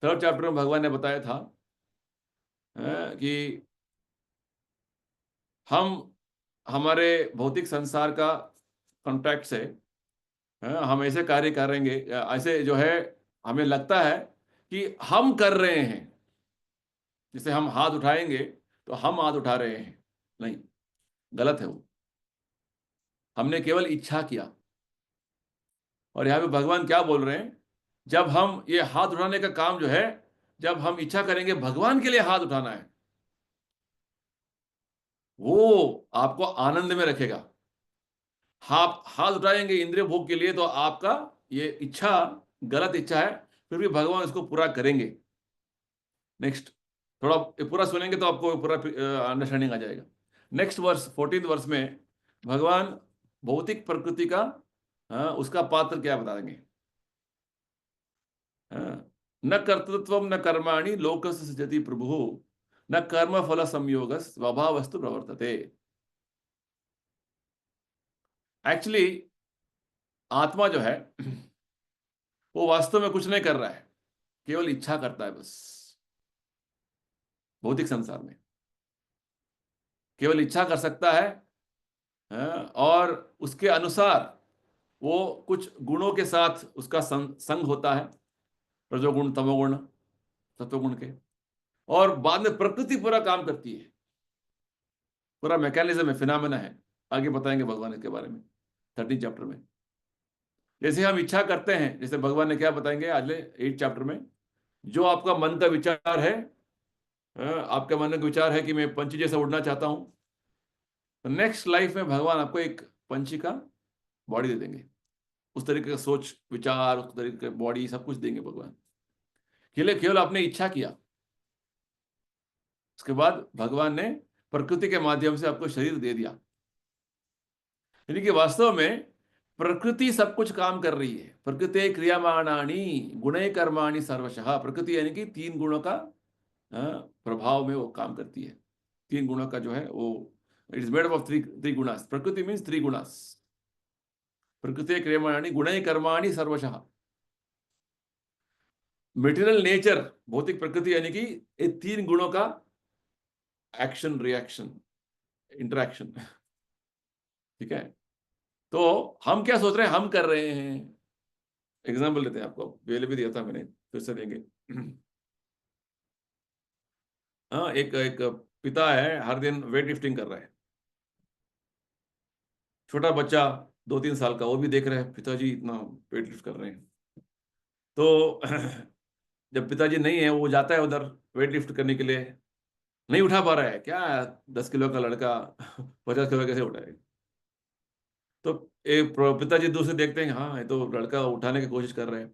3rd चैप्टर में भगवान ने बताया था कि हम हमारे भौतिक संसार का कॉन्ट्रैक्ट से हम ऐसे कार्य करेंगे, ऐसे जो है हमें लगता है कि हम कर रहे हैं। जैसे हम हाथ उठाएंगे तो हम हाथ उठा रहे हैं, नहीं, गलत है वो। हमने केवल इच्छा किया। और यहां पे भगवान क्या बोल रहे हैं? जब हम ये हाथ उठाने का काम जो है, जब हम इच्छा करेंगे भगवान के लिए हाथ उठाना है, वो आपको आनंद में रखेगा। आप हाथ उठाएंगे इंद्रिय भोग के लिए, तो आपका ये इच्छा गलत इच्छा है, फिर भी भगवान इसको पूरा करेंगे। नेक्स्ट, थोड़ा पूरा सुनेंगे तो आपको पूरा अंडरस्टैंडिंग आ जाएगा। नेक्स्ट वर्स, 14th वर्स में भगवान भौतिक प्रकृति का उसका पात्र क्या बता देंगे? न कर्तृत्व न कर्माणि लोकस्य सृजति प्रभु न कर्म फल संयोग स्वभावस्तु प्रवर्तते। एक्चुअली आत्मा जो है वो वास्तव में कुछ नहीं कर रहा है, केवल इच्छा करता है बस। भौतिक संसार में केवल इच्छा कर सकता है, और उसके अनुसार वो कुछ गुणों के साथ उसका संग होता है, रजोगुण, तमोगुण, सत्वगुण के। और बाद में प्रकृति पूरा काम करती है, पूरा मैकेनिज्म है, फिनोमेना है। आगे बताएंगे भगवान इसके बारे में 13 चैप्टर में। जैसे हम इच्छा करते हैं, जैसे भगवान ने क्या बताएंगे अगले 8 चैप्टर में, जो आपका मन का विचार है, आपके मन का विचार है कि मैं पंछी जैसा उड़ना चाहता हूं, तो नेक्स्ट लाइफ में भगवान आपको एक पंछी का बॉडी दे देंगे। उस तरीके का सोच विचार, उस तरीके का बॉडी, सब कुछ देंगे भगवान। केवल आपने इच्छा किया, उसके बाद भगवान ने प्रकृति के माध्यम से आपको शरीर दे दिया। यानी कि वास्तव में प्रकृति सब कुछ काम कर रही है। प्रकृति क्रियमाणानि गुणे कर्माणि सर्वशः। प्रकृति यानी कि 3 गुणों का प्रभाव में वो काम करती है। 3 गुणों का जो है वो it is made up of three gunas. प्रकृति मीन्स 3 गुणास। प्रकृति क्रियमाणानि गुणे कर्माणि सर्वशः। मेटीरियल नेचर, भौतिक प्रकृति यानी कि ये 3 गुणों का एक्शन, रिएक्शन, इंटरेक्शन। ठीक है, तो हम क्या सोच रहे हैं, हम कर रहे हैं। एग्जाम्पल देते हैं, आपको पहले भी दिया था मैंने, फिर से देंगे। हाँ, एक एक पिता है, हर दिन वेट लिफ्टिंग कर रहा है। छोटा बच्चा 2-3 साल का, वो भी देख रहे हैं पिताजी इतना वेट लिफ्ट कर रहे हैं। तो जब पिताजी नहीं है, वो जाता है उधर वेट लिफ्ट करने के लिए, नहीं उठा पा रहा है। क्या 10 किलो का लड़का 50 किलो कैसे उठाएगा? तो एक पिताजी दूसरे देखते हैं, हाँ ये तो लड़का उठाने की कोशिश कर रहे हैं।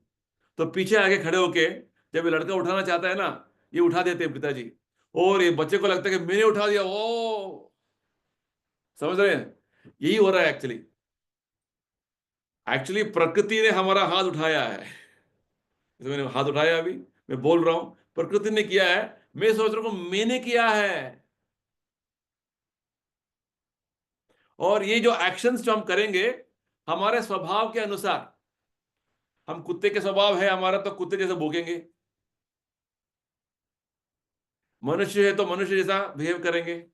तो पीछे आगे खड़े होके जब ये लड़का उठाना चाहता है ना, ये उठा देते हैं पिताजी, और ये बच्चे को लगता है कि मैंने उठा दिया। ओ, समझ रहे हैं? यही हो रहा है एक्चुअली। एक्चुअली प्रकृति ने हमारा हाथ उठाया है। जैसे मैंने हाथ उठाया, अभी मैं बोल रहा हूं, प्रकृति ने किया है। मैं सोच रहा हूं मैंने किया है। और ये जो एक्शंस जो हम करेंगे हमारे स्वभाव के अनुसार, हम कुत्ते के स्वभाव है हमारा, तो कुत्ते जैसे भौंकेंगे। मनुष्य है तो मनुष्य जैसा बिहेव करेंगे।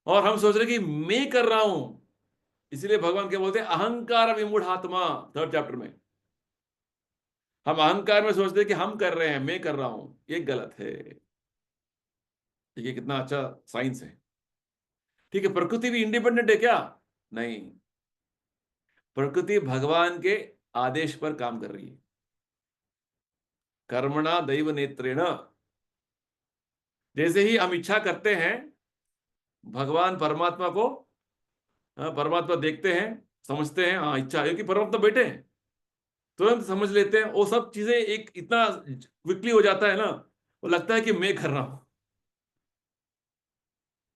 और हम सोच रहे कि मैं कर रहा हूं, इसलिए भगवान क्या बोलते हैं, अहंकार विमूढ़ात्मा, 3rd चैप्टर में। हम अहंकार में सोचते हैं कि हम कर रहे हैं, मैं कर रहा हूं, ये गलत है। देखिए कितना अच्छा साइंस है। ठीक है, प्रकृति भी इंडिपेंडेंट है क्या? नहीं, प्रकृति भगवान के आदेश पर काम कर रही है। कर्मणा दैव नेत्रेण। जैसे ही हम इच्छा करते हैं, भगवान परमात्मा को, परमात्मा देखते हैं, समझते हैं, हाँ इच्छा है, क्योंकि परमात्मा बैठे हैं, तुरंत समझ लेते हैं। वो सब चीजें एक इतना क्विकली हो जाता है ना, वो लगता है कि मैं कर रहा हूं।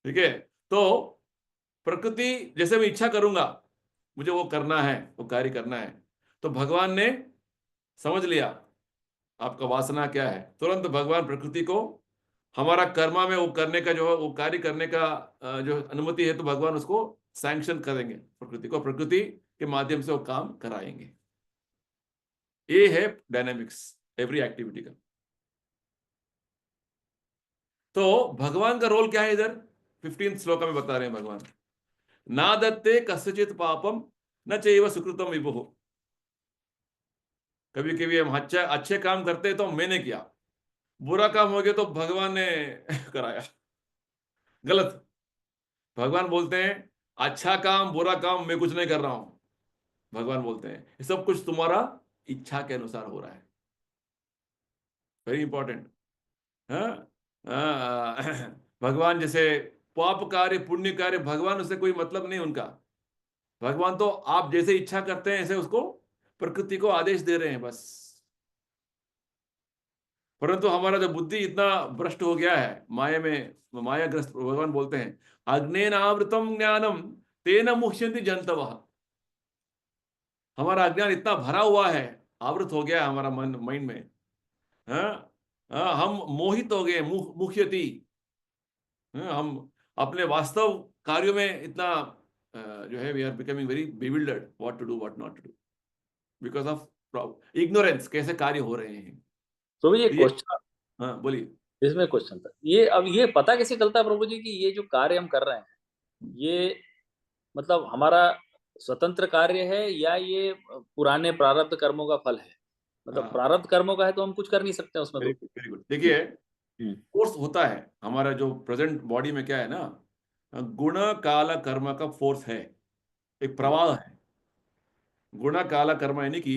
ठीक है, तो प्रकृति जैसे मैं इच्छा करूंगा, मुझे वो करना है, वो कार्य करना है, तो भगवान ने समझ लिया आपका वासना क्या है। तुरंत भगवान प्रकृति को हमारा कर्मा में वो करने का, जो है वो कार्य करने का जो अनुमति है, तो भगवान उसको सैंक्शन करेंगे प्रकृति को, प्रकृति के माध्यम से वो काम कराएंगे। ये है डायनामिक्स एवरी एक्टिविटी का। तो भगवान का रोल क्या है इधर 15 श्लोक में बता रहे हैं भगवान, ना दत्ते कस्यचित पापम न चैव सुकृतम विभुः। कभी कभी हम अच्छे काम करते हैं तो मैंने किया, बुरा काम हो गया तो भगवान ने कराया। गलत। भगवान बोलते हैं अच्छा काम बुरा काम मैं कुछ नहीं कर रहा हूं। भगवान बोलते हैं ये सब कुछ तुम्हारा इच्छा के अनुसार हो रहा है। Very important. भगवान जैसे पाप कार्य पुण्य कार्य, भगवान उससे कोई मतलब नहीं उनका। भगवान तो आप जैसे इच्छा करते हैं ऐसे उसको, प्रकृति को आदेश दे रहे हैं बस। परंतु हमारा जो बुद्धि इतना भ्रष्ट हो गया है माया में, मायाग्रस्त, भगवान बोलते हैं अग्नेन आवृतम ज्ञानम तेन मुह्यन्ति जन्तवः। हमारा अज्ञान इतना भरा हुआ है, आवृत हो गया है हमारा मन, माइंड में। हाँ, हम मोहित हो गए, मुह्यति। हम अपने वास्तव कार्यों में इतना जो है we are becoming very bewildered what to do what not to do because of ignorance, कैसे कार्य हो रहे हैं। तो ये तो ये, क्वेश्चन, हाँ बोलिए। इसमें क्वेश्चन था ये, अब ये पता कैसे चलता है प्रभु जी कि ये जो कार्य हम कर रहे हैं, ये मतलब हमारा स्वतंत्र कार्य है या ये पुराने प्रारब्ध कर्मों का फल है? मतलब हाँ, प्रारब्ध कर्मों का है तो हम कुछ कर नहीं सकते उसमें वेरी तो। Good very good. देखिए, हम्म। फोर्स होता है हमारा जो प्रेजेंट बॉडी में, क्या है ना, गुण काल कर्म का फोर्स है, एक प्रवाह है। गुण काल कर्म यानी कि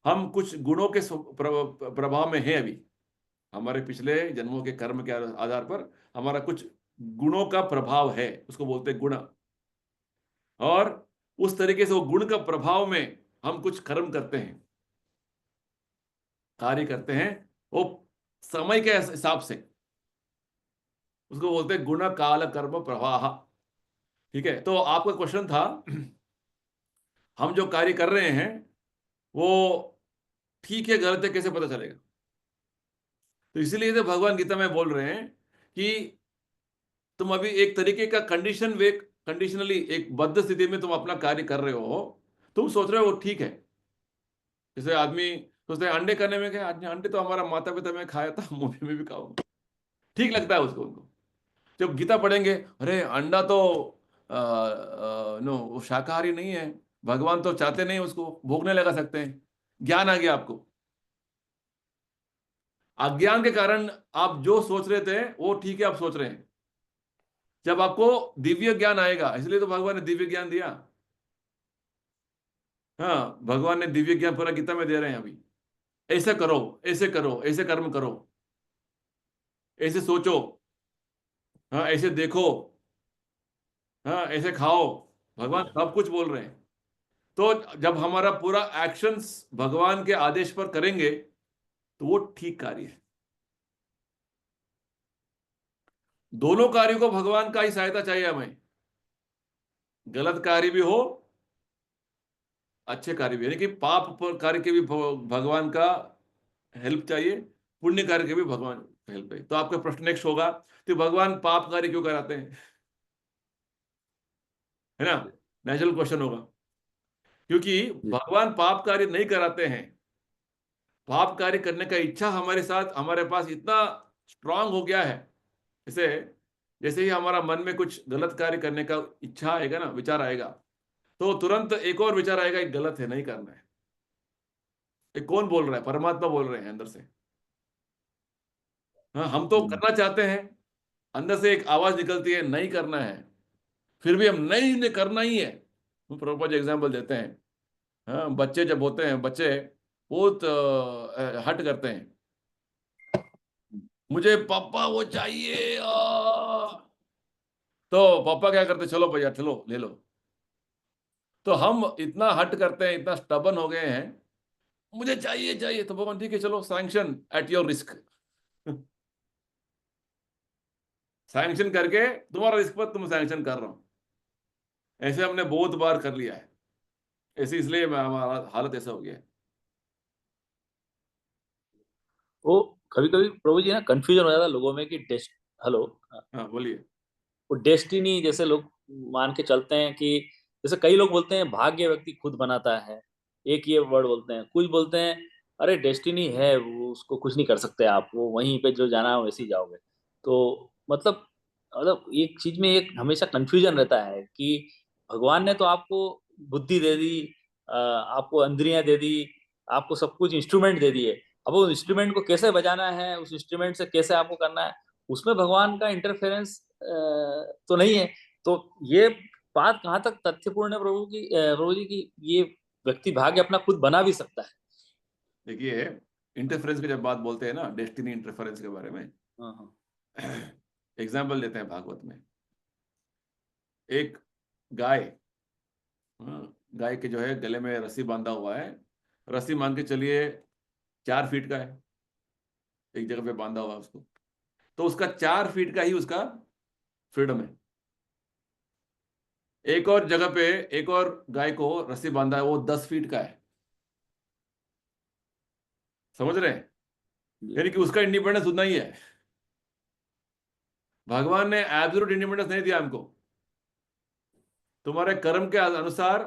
हम कुछ गुणों के प्रभाव में हैं अभी। हमारे पिछले जन्मों के कर्म के आधार पर हमारा कुछ गुणों का प्रभाव है, उसको बोलते हैं गुण। और उस तरीके से वो गुण का प्रभाव में हम कुछ कर्म करते हैं, कार्य करते हैं, वो समय के हिसाब से। उसको बोलते हैं गुण काल कर्म प्रवाह। ठीक है, तो आपका क्वेश्चन था हम जो कार्य कर रहे हैं वो ठीक है गलत है कैसे पता चलेगा? तो इसीलिए तो भगवान गीता में बोल रहे हैं कि तुम अभी एक तरीके का कंडीशनली एक बद्ध स्थिति में तुम अपना कार्य कर रहे हो, तुम सोच रहे हो वो ठीक है। जैसे आदमी सोचते हैं अंडे करने में क्या, आज अंडे तो हमारा माता पिता में खाया था, मुझे में भी खाऊंगा, ठीक लगता है उसको उनको। जब गीता पढ़ेंगे, अरे अंडा तो नो वो शाकाहारी नहीं है, भगवान तो चाहते नहीं उसको, भोगने लगा सकते हैं। ज्ञान आ गया आपको। अज्ञान के कारण आप जो सोच रहे थे वो ठीक है आप सोच रहे हैं। जब आपको दिव्य ज्ञान आएगा, इसलिए तो भगवान ने दिव्य ज्ञान दिया। हाँ, भगवान ने दिव्य ज्ञान पूरा गीता में दे रहे हैं अभी। ऐसे करो, ऐसे करो, ऐसे कर्म करो, ऐसे सोचो, हाँ ऐसे देखो, हाँ ऐसे खाओ। भगवान सब कुछ बोल रहे हैं। तो जब हमारा पूरा एक्शंस भगवान के आदेश पर करेंगे तो वो ठीक कार्य है। दोनों कार्यों को भगवान का ही सहायता चाहिए हमें। गलत कार्य भी हो, अच्छे कार्य भी, यानी कि कार्य के भी भगवान का हेल्प चाहिए, पुण्य कार्य के भी भगवान हेल्प चाहिए। तो आपका प्रश्न नेक्स्ट होगा, तो भगवान पाप कार्य क्यों कराते हैं? है ना, नेचुरल क्वेश्चन होगा। क्योंकि भगवान पाप कार्य नहीं कराते हैं। पाप कार्य करने का इच्छा हमारे साथ, हमारे पास इतना स्ट्रांग हो गया है। जैसे जैसे ही हमारा मन में कुछ गलत कार्य करने का इच्छा आएगा ना, विचार आएगा, तो तुरंत एक और विचार आएगा, एक गलत है, नहीं करना है। ये कौन बोल रहा है? परमात्मा बोल रहे हैं अंदर से। हाँ, हम तो करना चाहते हैं, अंदर से एक आवाज निकलती है नहीं करना है, फिर भी हम नहीं, नहीं करना ही है। हम प्रभुपाद जी एग्जाम्पल देते हैं। हाँ, बच्चे जब होते हैं, बच्चे बहुत हट करते हैं, मुझे पापा वो चाहिए तो पापा क्या करते, चलो भैया चलो ले लो। तो हम इतना हट करते हैं, इतना स्टबन हो गए हैं, मुझे चाहिए चाहिए, तो भगवान ठीक है चलो sanction at your risk. Sanction करके तुम्हारा रिस्क पर तुम सैंक्शन कर रहा हूं। ऐसे हमने बहुत बार कर लिया है, ऐसे इसलिए हमारा हालत ऐसा हो गया है। वो कभी कभी प्रभु जी ना कंफ्यूजन हो जाता है लोगों में कि हेलो, हाँ बोलिए। वो डेस्टिनी जैसे लोग मान के चलते हैं कि जैसे कई लोग बोलते हैं भाग्य व्यक्ति खुद बनाता है, एक ये वर्ड बोलते हैं। कुछ बोलते हैं अरे डेस्टिनी है, वो उसको कुछ नहीं कर सकते आप, वो वहीं पे जो जाना है वैसे ही जाओगे। तो मतलब एक चीज में एक हमेशा कंफ्यूजन रहता है कि भगवान ने तो आपको बुद्धि दे दी, आपको इंद्रियां दे दी, आपको सब कुछ इंस्ट्रूमेंट दे दिए। अब वो इंस्ट्रूमेंट को कैसे बजाना है, उस इंस्ट्रूमेंट से कैसे आपको करना है, उसमें भगवान का इंटरफेरेंस तो नहीं है। तो ये बात कहाँ तक तथ्यपूर्ण है प्रभु जी की ये व्यक्ति भाग्य अपना खुद बना भी सकता है? देखिए, इंटरफेरेंस की जब बात बोलते हैं ना, डेस्टिनी इंटरफेरेंस के बारे में, हाँ हाँ। एग्जाम्पल देते हैं भागवत में। एक गाय, गाय के जो है गले में रस्सी बांधा हुआ है, रस्सी मान के चलिए 4 फीट का है, एक जगह पे बांधा हुआ है उसको, तो उसका 4 फीट का ही उसका फ्रीडम है। एक और जगह पे एक और गाय को रस्सी बांधा है, वो 10 फीट का है। समझ रहे हैं? यानी कि उसका इंडिपेंडेंस उतना ही है। भगवान ने एब्सोल्यूट इंडिपेंडेंस नहीं दिया हमको। तुम्हारे कर्म के अनुसार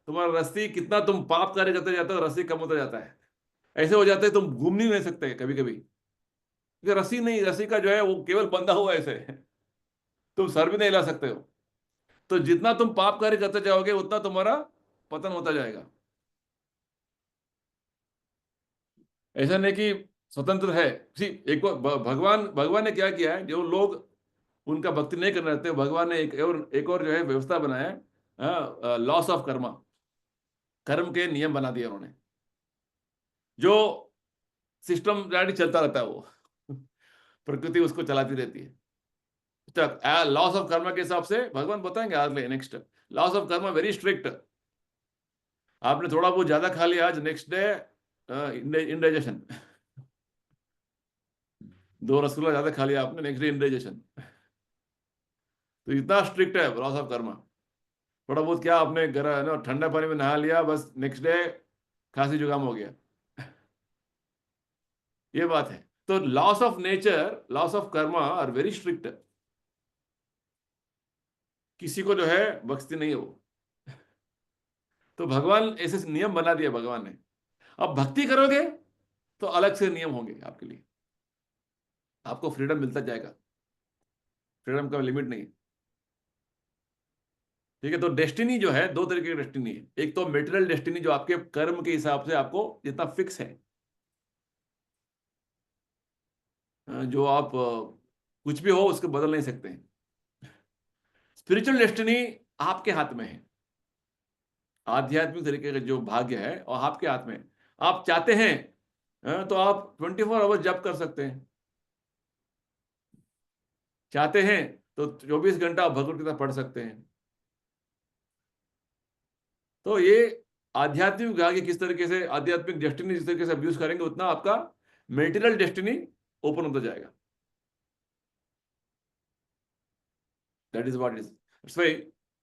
तुम्हारा रस्सी कितना तुम पाप कार्य करते जाते हो, रस्सी कम होता जाता है। ऐसे हो जाते हैं तुम घूम नहीं सकते कभी कभी, क्योंकि रस्सी नहीं, रस्सी का जो है वो केवल बंधा हुआ है ऐसे, तुम सर भी नहीं हिला सकते हो। तो जितना तुम पाप कार्य करते जाओगे उतना तुम्हारा पतन होता जाएगा। ऐसा नहीं कि स्वतंत्र है। सी एक भगवान भगवान ने क्या किया है, जो लोग उनका भक्ति नहीं करना चाहते, भगवान ने एक और जो है व्यवस्था बनाया है, लॉस ऑफ कर्मा, कर्म के नियम बना दिए उन्होंने, जो सिस्टम चलता रहता है वो। प्रकृति उसको चलाती रहती है। लॉस ऑफ कर्मा के हिसाब से भगवान बताएंगे आगे next. Loss of Karma very strict. आपने थोड़ा बहुत ज्यादा खा लिया आज, नेक्स्ट डे इंडाइजेशन। 2 रसगुल्ला ज्यादा खा लिया आपने, नेक्स्ट डे इंडाइजेशन। तो इतना स्ट्रिक्ट है लॉस ऑफ कर्मा। थोड़ा बहुत क्या आपने ठंडा पानी में नहा लिया, बस नेक्स्ट डे खांसी जुकाम हो गया। ये बात है। तो laws of nature, laws of karma are very strict. किसी को जो है बख्शती नहीं है वो। तो भगवान ऐसे नियम बना दिया भगवान ने। अब भक्ति करोगे तो अलग से नियम होंगे आपके लिए, आपको फ्रीडम मिलता जाएगा, फ्रीडम का लिमिट नहीं है। ठीक है, तो डेस्टिनी जो है, दो तरीके की डेस्टिनी है। एक तो मेटेरियल डेस्टिनी जो आपके कर्म के हिसाब से आपको जितना फिक्स है, जो आप कुछ भी हो उसको बदल नहीं सकते हैं। स्पिरिचुअल डेस्टिनी आपके हाथ में है। आध्यात्मिक तरीके का जो भाग्य है और आपके हाथ में है। आप चाहते हैं तो आप 24 आवर्स जप कर सकते हैं। चाहते हैं तो 24 घंटा आप भगवत गीता पढ़ सकते हैं। तो ये आध्यात्मिक भाग्य किस तरीके से, आध्यात्मिक डेस्टिनी जिस तरीके से अब्यूज करेंगे, उतना आपका मेटीरियल डेस्टिनी ओपन होता जाएगा। That is what is it's why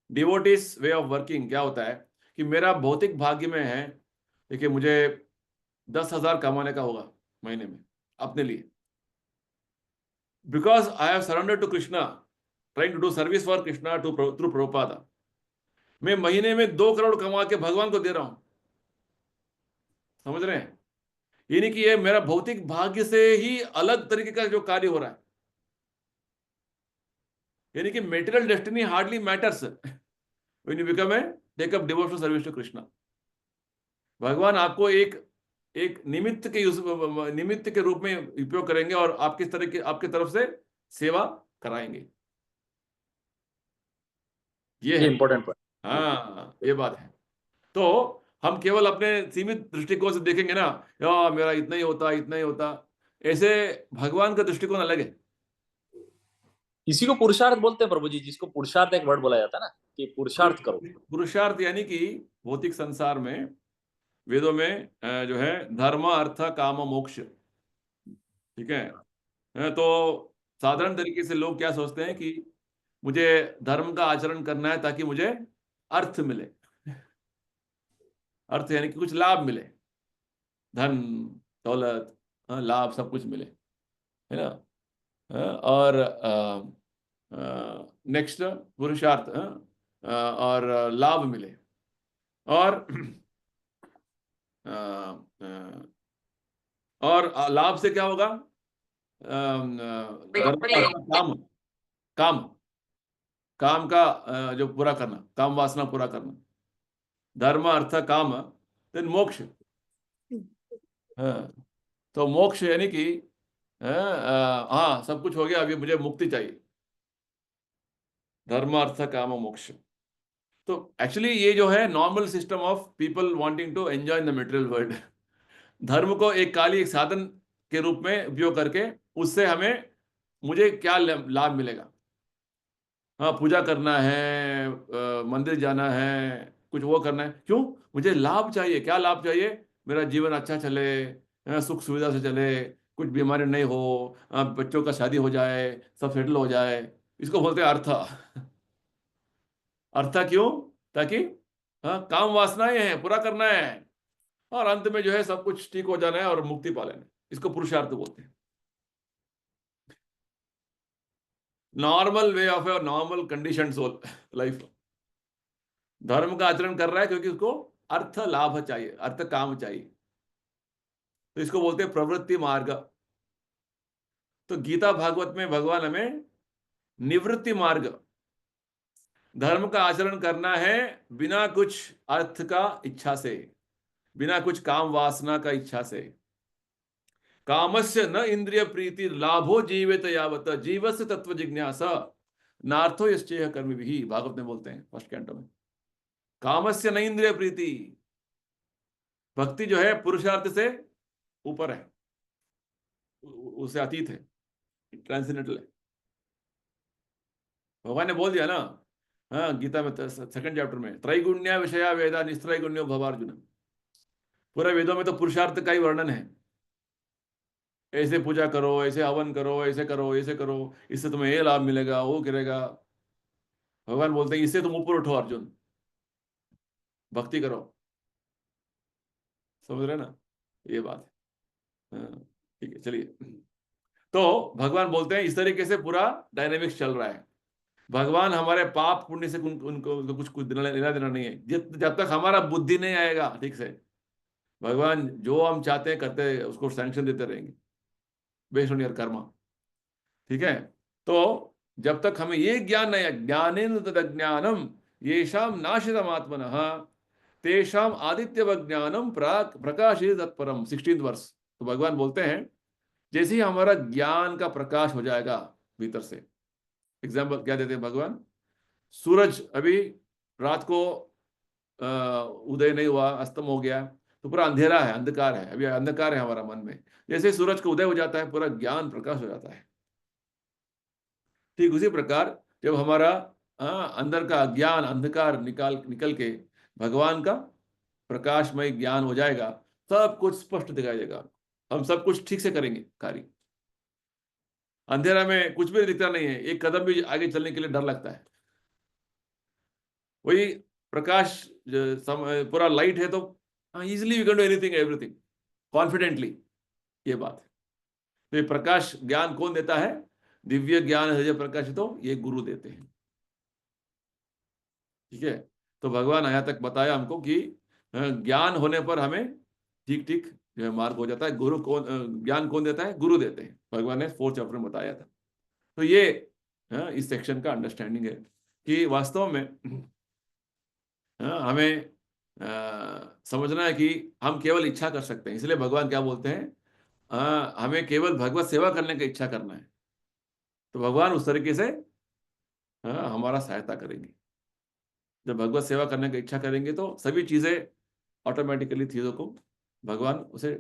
devotees way of working क्या होता है कि मेरा भौतिक भाग्य में है, देखिए मुझे 10,000 कमाने का होगा महीने में अपने लिए, because I have surrender to Krishna, trying to do service for Krishna to through Prabhupada. मैं महीने में 2 करोड़ कमा के भगवान को दे रहा हूं। समझ रहे हैं? यानी कि ये मेरा भौतिक भाग्य से ही अलग तरीके का जो कार्य हो रहा है। यानी कि material destiny hardly matters when you become a take up devotional service to Krishna. भगवान आपको एक एक निमित्त के रूप में उपयोग करेंगे और आपकी तरह की आपकी तरफ से सेवा कराएंगे। ये है। Important point. हाँ, ये बात है। तो हम केवल अपने सीमित दृष्टिकोण से देखेंगे ना, या मेरा इतना ही होता, इतना ही होता, ऐसे भगवान का दृष्टिकोण अलग है। इसी को पुरुषार्थ बोलते हैं प्रभु जी, जिसको पुरुषार्थ एक वर्ड बोला जाता है ना, कि पुरुषार्थ करो। पुरुषार्थ यानी कि भौतिक संसार में, वेदों में जो है धर्म अर्थ काम मोक्ष। ठीक है? तो साधारण तरीके से लोग क्या सोचते हैं कि मुझे धर्म का आचरण करना है ताकि मुझे अर्थ मिले। अर्थ यानी कि कुछ लाभ मिले, धन दौलत, लाभ सब कुछ मिले, है ना? और नेक्स्ट पुरुषार्थ, और लाभ मिले, और लाभ से क्या होगा? काम, काम काम का जो पूरा करना, काम वासना पूरा करना, धर्म अर्थ काम, देन मोक्ष। हाँ, तो मोक्ष यानी कि हाँ सब कुछ हो गया, अभी मुझे मुक्ति चाहिए। धर्म अर्थ काम मोक्ष। तो एक्चुअली ये जो है normal system of people wanting to enjoy in the material world. धर्म को एक काली एक साधन के रूप में उपयोग करके उससे हमें, मुझे क्या लाभ मिलेगा? हाँ, पूजा करना है, मंदिर जाना है, कुछ वो करना है, क्यों? मुझे लाभ चाहिए। क्या लाभ चाहिए? मेरा जीवन अच्छा चले, सुख सुविधा से चले, कुछ बीमारी नहीं हो, बच्चों का शादी हो जाए, सब सेटल हो जाए। इसको बोलते हैं अर्थ। अर्थ क्यों? ताकि हाँ काम वासनाएं हैं, पूरा करना है, और अंत में जो है सब कुछ ठीक हो जाना है और मुक्ति पा लेना है। इसको पुरुषार्थ बोलते हैं। Normal way of a normal condition soul life. धर्म का आचरण कर रहा है क्योंकि उसको अर्थ लाभ चाहिए, अर्थ काम चाहिए, तो इसको बोलते हैं प्रवृत्ति मार्ग। तो गीता भागवत में भगवान हमें निवृत्ति मार्ग, धर्म का आचरण करना है बिना कुछ अर्थ का इच्छा से, बिना कुछ काम वासना का इच्छा से। कामस्य न इंद्रिय प्रीति लाभो जीवित यावत जीवस्य तत्व जिज्ञासा नार्थो यश्चेह कर्म भी, भागवत में बोलते हैं फर्स्ट कैंटो में। कामस्य न इंद्रिय प्रीति, भक्ति जो है पुरुषार्थ से ऊपर है, उससे अतीत है, ट्रांसेंडेंटल है। भगवान ने बोल दिया ना, हाँ गीता में सेकंड चैप्टर में, त्रैगुण्य विषया वेदा निस्त्रैगुण्यो भवार्जुन। पूरे वेदों में तो पुरुषार्थ का ही वर्णन है। ऐसे पूजा करो, ऐसे हवन करो, ऐसे करो, ऐसे करो, इससे तुम्हें ये लाभ मिलेगा, वो गिरेगा। भगवान बोलते हैं इससे तुम ऊपर उठो अर्जुन, भक्ति करो। समझ रहे ना, ये बात है। हाँ, ठीक है, चलिए। तो भगवान बोलते हैं इस तरीके से पूरा डायनेमिक्स चल रहा है। भगवान हमारे पाप पुण्य से उनको कुछ कुछ लेना देना नहीं है। जब तक हमारा बुद्धि नहीं आएगा ठीक से, भगवान जो हम चाहते हैं करते, उसको सैंक्शन देते रहेंगे बेस्ड ऑन योर कर्मा। ठीक है। तो जब तक हमें ये ज्ञान नहीं, ज्ञानेन तदज्ञानम येषाम नाशितम आत्मनः तेषाम आदित्यव ज्ञानम प्रकाशित तत्परम, 16th वर्ष। तो भगवान बोलते हैं जैसे ही हमारा ज्ञान का प्रकाश हो जाएगा भीतर से, एग्जाम्पल क्या देते हैं भगवान, सूरज अभी रात को उदय नहीं हुआ, अस्तम हो गया, तो पूरा अंधेरा है, अंधकार है, अभी अंधकार है हमारा मन में। जैसे सूरज का उदय हो जाता है पूरा ज्ञान प्रकाश हो जाता है। ठीक उसी प्रकार जब हमारा अंदर का अज्ञान अंधकार निकल के भगवान का प्रकाशमय ज्ञान हो जाएगा, सब कुछ स्पष्ट दिखाई देगा, हम सब कुछ ठीक से करेंगे कार्य। अंधेरा में कुछ भी दिखता नहीं है, एक कदम भी आगे चलने के लिए डर लगता है। वही प्रकाश पूरा लाइट है तो easily we can do anything everything confidently, ये बात है। तो ये प्रकाश ज्ञान कौन देता है? दिव्य ज्ञान हृदय प्रकाश तो ये गुरु देते हैं। ठीक है। तो भगवान यहाँ तक बताया हमको कि ज्ञान होने पर हमें ठीक ठीक जो है मार्ग हो जाता है। गुरु कौन, ज्ञान कौन देता है? गुरु देते हैं। भगवान ने 4th चैप्टर में बताया था। तो ये इस सेक्शन का अंडरस्टैंडिंग है कि वास्तव में हमें समझना है कि हम केवल इच्छा कर सकते हैं। इसलिए भगवान क्या बोलते हैं, हमें केवल भगवत सेवा करने की इच्छा करना है, तो भगवान उस तरीके से हमारा सहायता करेंगे। जब भगवत सेवा करने की इच्छा करेंगे तो सभी चीजें ऑटोमेटिकली चीजों को भगवान उसे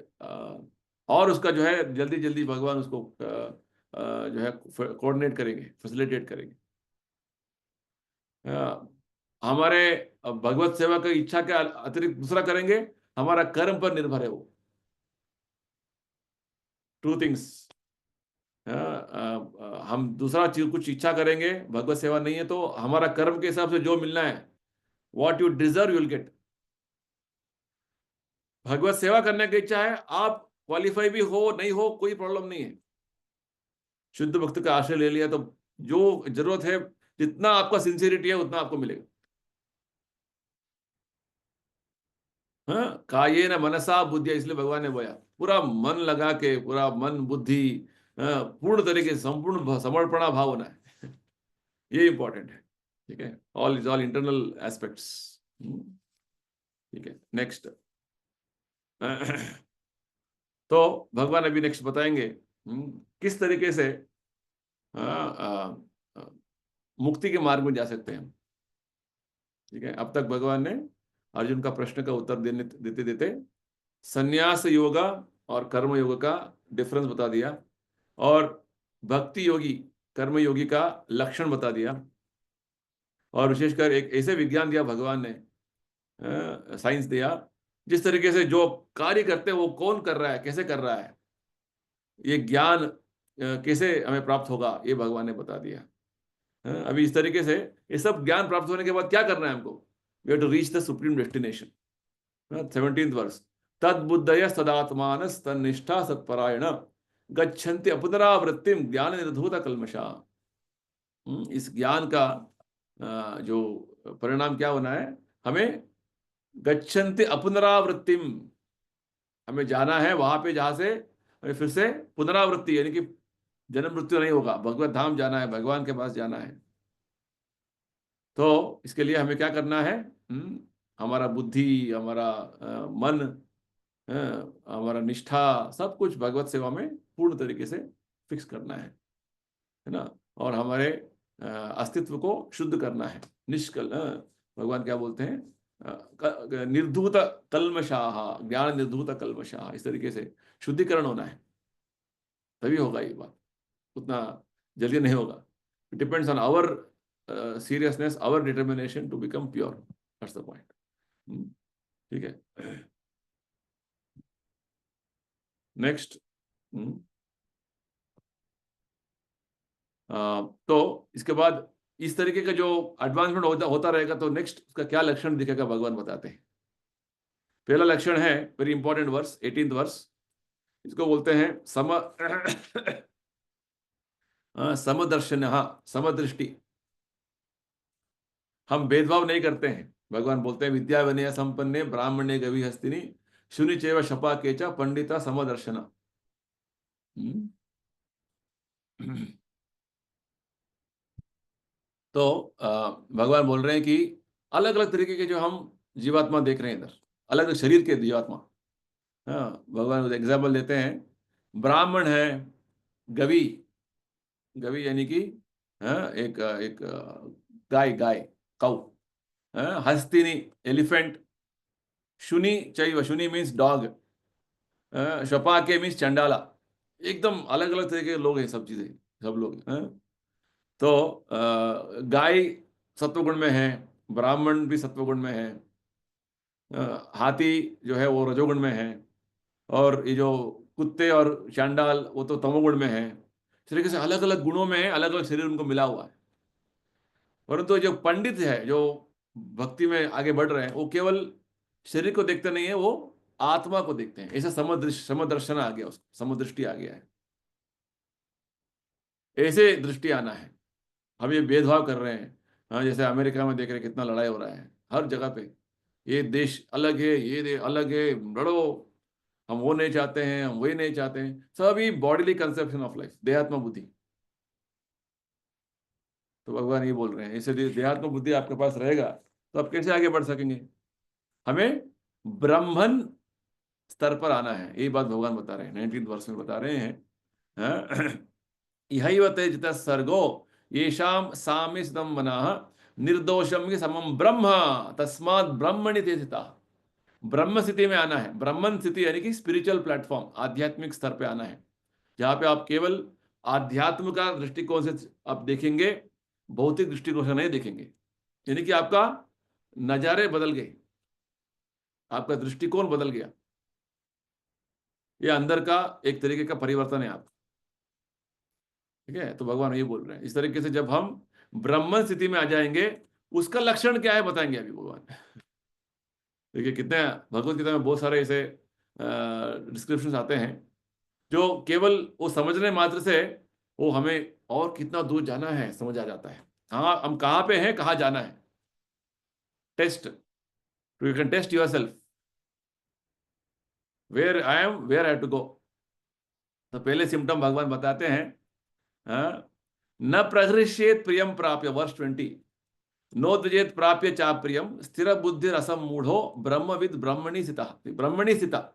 और उसका जो है जल्दी जल्दी भगवान उसको जो है कोऑर्डिनेट करेंगे, फैसिलिटेट करेंगे। हमारे भगवत सेवा की इच्छा के अतिरिक्त दूसरा करेंगे, हमारा कर्म पर निर्भर है वो। 2 थिंग्स, हम दूसरा चीज कुछ इच्छा करेंगे, भगवत सेवा नहीं है तो हमारा कर्म के हिसाब से जो मिलना है, what you deserve you will get. भगवत सेवा करने की इच्छा है, आप क्वालिफाई भी हो नहीं हो कोई प्रॉब्लम नहीं है। शुद्ध भक्त का आश्रय ले लिया तो जो जरूरत है, जितना आपका सिंसियरिटी है उतना आपको मिलेगा। हाँ, काये न मनसा बुद्धि, इसलिए भगवान ने बोला पूरा मन लगा के, पूरा मन बुद्धि पूर्ण तरीके से संपूर्ण समर्पणा भाव होना है। ये इंपॉर्टेंट है। ठीक है, all is all internal aspects. ठीक है, नेक्स्ट। तो भगवान अभी नेक्स्ट बताएंगे किस तरीके से मुक्ति के मार्ग में जा सकते हैं। ठीक है, अब तक भगवान ने अर्जुन का प्रश्न का उत्तर देते देते संन्यास योगा और कर्म योग का डिफरेंस बता दिया, और भक्ति योगी कर्म योगी का लक्षण बता दिया, और विशेषकर एक ऐसे विज्ञान दिया भगवान ने, साइंस दिया, जिस तरीके से जो कार्य करते हैं वो कौन कर रहा है, कैसे कर रहा है, ये ज्ञान कैसे हमें प्राप्त होगा, ये भगवान ने बता दिया। अभी इस तरीके से ये सब ज्ञान प्राप्त होने के बाद क्या करना है हमको? We have to reach the supreme destination. 17th वर्ष, तद्बुद्धय सदात्मानस तन्निष्ठा सत्परायण गच्छन्ति अपनरावृत्तिम ज्ञान निर्धूत कल्मषा। इस ज्ञान का जो परिणाम क्या होना है, हमें गच्छन्ति अपनरावृत्तिम, हमें जाना है वहां पे जहां से हमें फिर से पुनरावृत्ति, यानी कि जन्म मृत्यु नहीं होगा, भगवत धाम जाना है, भगवान के पास जाना है। तो इसके लिए हमें क्या करना है? हमारा बुद्धि, हमारा मन, हमारा निष्ठा, सब कुछ भगवत सेवा में पूर्ण तरीके से फिक्स करना है ना, और हमारे अस्तित्व को शुद्ध करना है, निष्कल। भगवान क्या बोलते हैं? निर्धूत कल्मषाः, ज्ञान निर्धूत कल्मषाः, इस तरीके से शुद्धिकरण होना है, तभी होगा ये बात। उतना जल्दी नहीं होगा। It depends on our seriousness, our determination to become pure. That's the point. ठीक है, नेक्स्ट। तो इसके बाद इस तरीके का जो एडवांसमेंट होता रहेगा तो नेक्स्ट उसका क्या लक्षण दिखेगा भगवान बताते हैं। पहला लक्षण है very important verse, 18th verse, इसको बोलते हैं समदर्शन, हाँ समदृष्टि। हम भेदभाव नहीं करते हैं। भगवान बोलते हैं विद्या विनय संपन्ने ब्राह्मणे गवि हस्तिनी शुनि चैव शपाके च पंडिता समदर्शना। तो भगवान बोल रहे हैं कि अलग अलग तरीके के जो हम जीवात्मा देख रहे हैं इधर, अलग अलग शरीर के जीवात्मा। हाँ, भगवान एग्जाम्पल देते हैं, ब्राह्मण है, गवि, गवि यानी कि हाँ, एक एक गाय, गाय काउ, हस्तिनी एलिफेंट, शुनि चैव, शुनि मीन्स डॉग, शपाके मीन्स चंडाला। एकदम अलग अलग तरीके के लोग हैं, सब चीजें, सब लोग। तो गाय सत्वगुण में है, ब्राह्मण भी सत्वगुण में है, हाथी जो है वो रजोगुण में है, और ये जो कुत्ते और चांडाल वो तो तमोगुण में है। इस तरीके से अलग अलग गुणों में है, अलग अलग शरीर उनको मिला हुआ है। परंतु जो पंडित है, जो भक्ति में आगे बढ़ रहे हैं, वो केवल शरीर को देखते नहीं है, वो आत्मा को देखते हैं। ऐसा समदर्शन आ गया, उसको समदृष्टि आ गया है। ऐसे दृष्टि आना है। हम ये भेदभाव कर रहे हैं, हाँ, जैसे अमेरिका में देख रहे हैं कितना लड़ाई हो रहा है हर जगह पे। ये देश अलग है, ये देश अलग है, लड़ो, हम वो नहीं चाहते हैं, हम वही नहीं चाहते हैं। सभी बॉडीली कंसेप्शन ऑफ लाइफ, देहात्म बुद्धि। तो भगवान ये बोल रहे हैं, ऐसे देहात्म बुद्धि आपके पास रहेगा तो आप कैसे आगे बढ़ सकेंगे। हमें ब्राह्मण स्तर पर आना है, यही बात भगवान बता रहे हैं, 19th वर्ष में बता रहे हैं। हाँ? इहैव ते जितः सर्गो येषां साम्यस्तं मनः निर्दोषम के समम ब्रह्म तस्मात् ब्रह्मणि ते स्थिताः। ब्रह्म स्थिति में आना है। ब्रह्मन स्थिति यानी कि स्पिरिचुअल प्लेटफॉर्म, आध्यात्मिक स्तर पे आना है, जहां पे आप केवल आध्यात्म का दृष्टिकोण से आप देखेंगे, भौतिक दृष्टिकोण से नहीं देखेंगे। यानी कि आपका नजारे बदल गए, आपका दृष्टिकोण बदल गया। ये अंदर का एक तरीके का परिवर्तन है आप, ठीक है। तो भगवान ये बोल रहे हैं, इस तरीके से जब हम ब्रह्म स्थिति में आ जाएंगे, उसका लक्षण क्या है बताएंगे अभी भगवान। देखिए कितने भगवत गीता में बहुत सारे ऐसे डिस्क्रिप्शन आते हैं जो केवल वो समझने मात्र से वो हमें और कितना दूर जाना है समझ आ जाता है। हाँ, हम कहाँ पे हैं, कहाँ जाना है। Test, you can test your self, where I am, where I to go. तो पहले सिम्टम भगवान बताते हैं, हाँ, न प्रहृष्येत प्रियम प्राप्य, वर्ष 20, नोद्विजेत प्राप्य चा प्रियम स्थिर बुद्धि रसम मूढ़ो ब्रह्मविद ब्रह्मणि स्थिता। ब्रह्मणि स्थिता,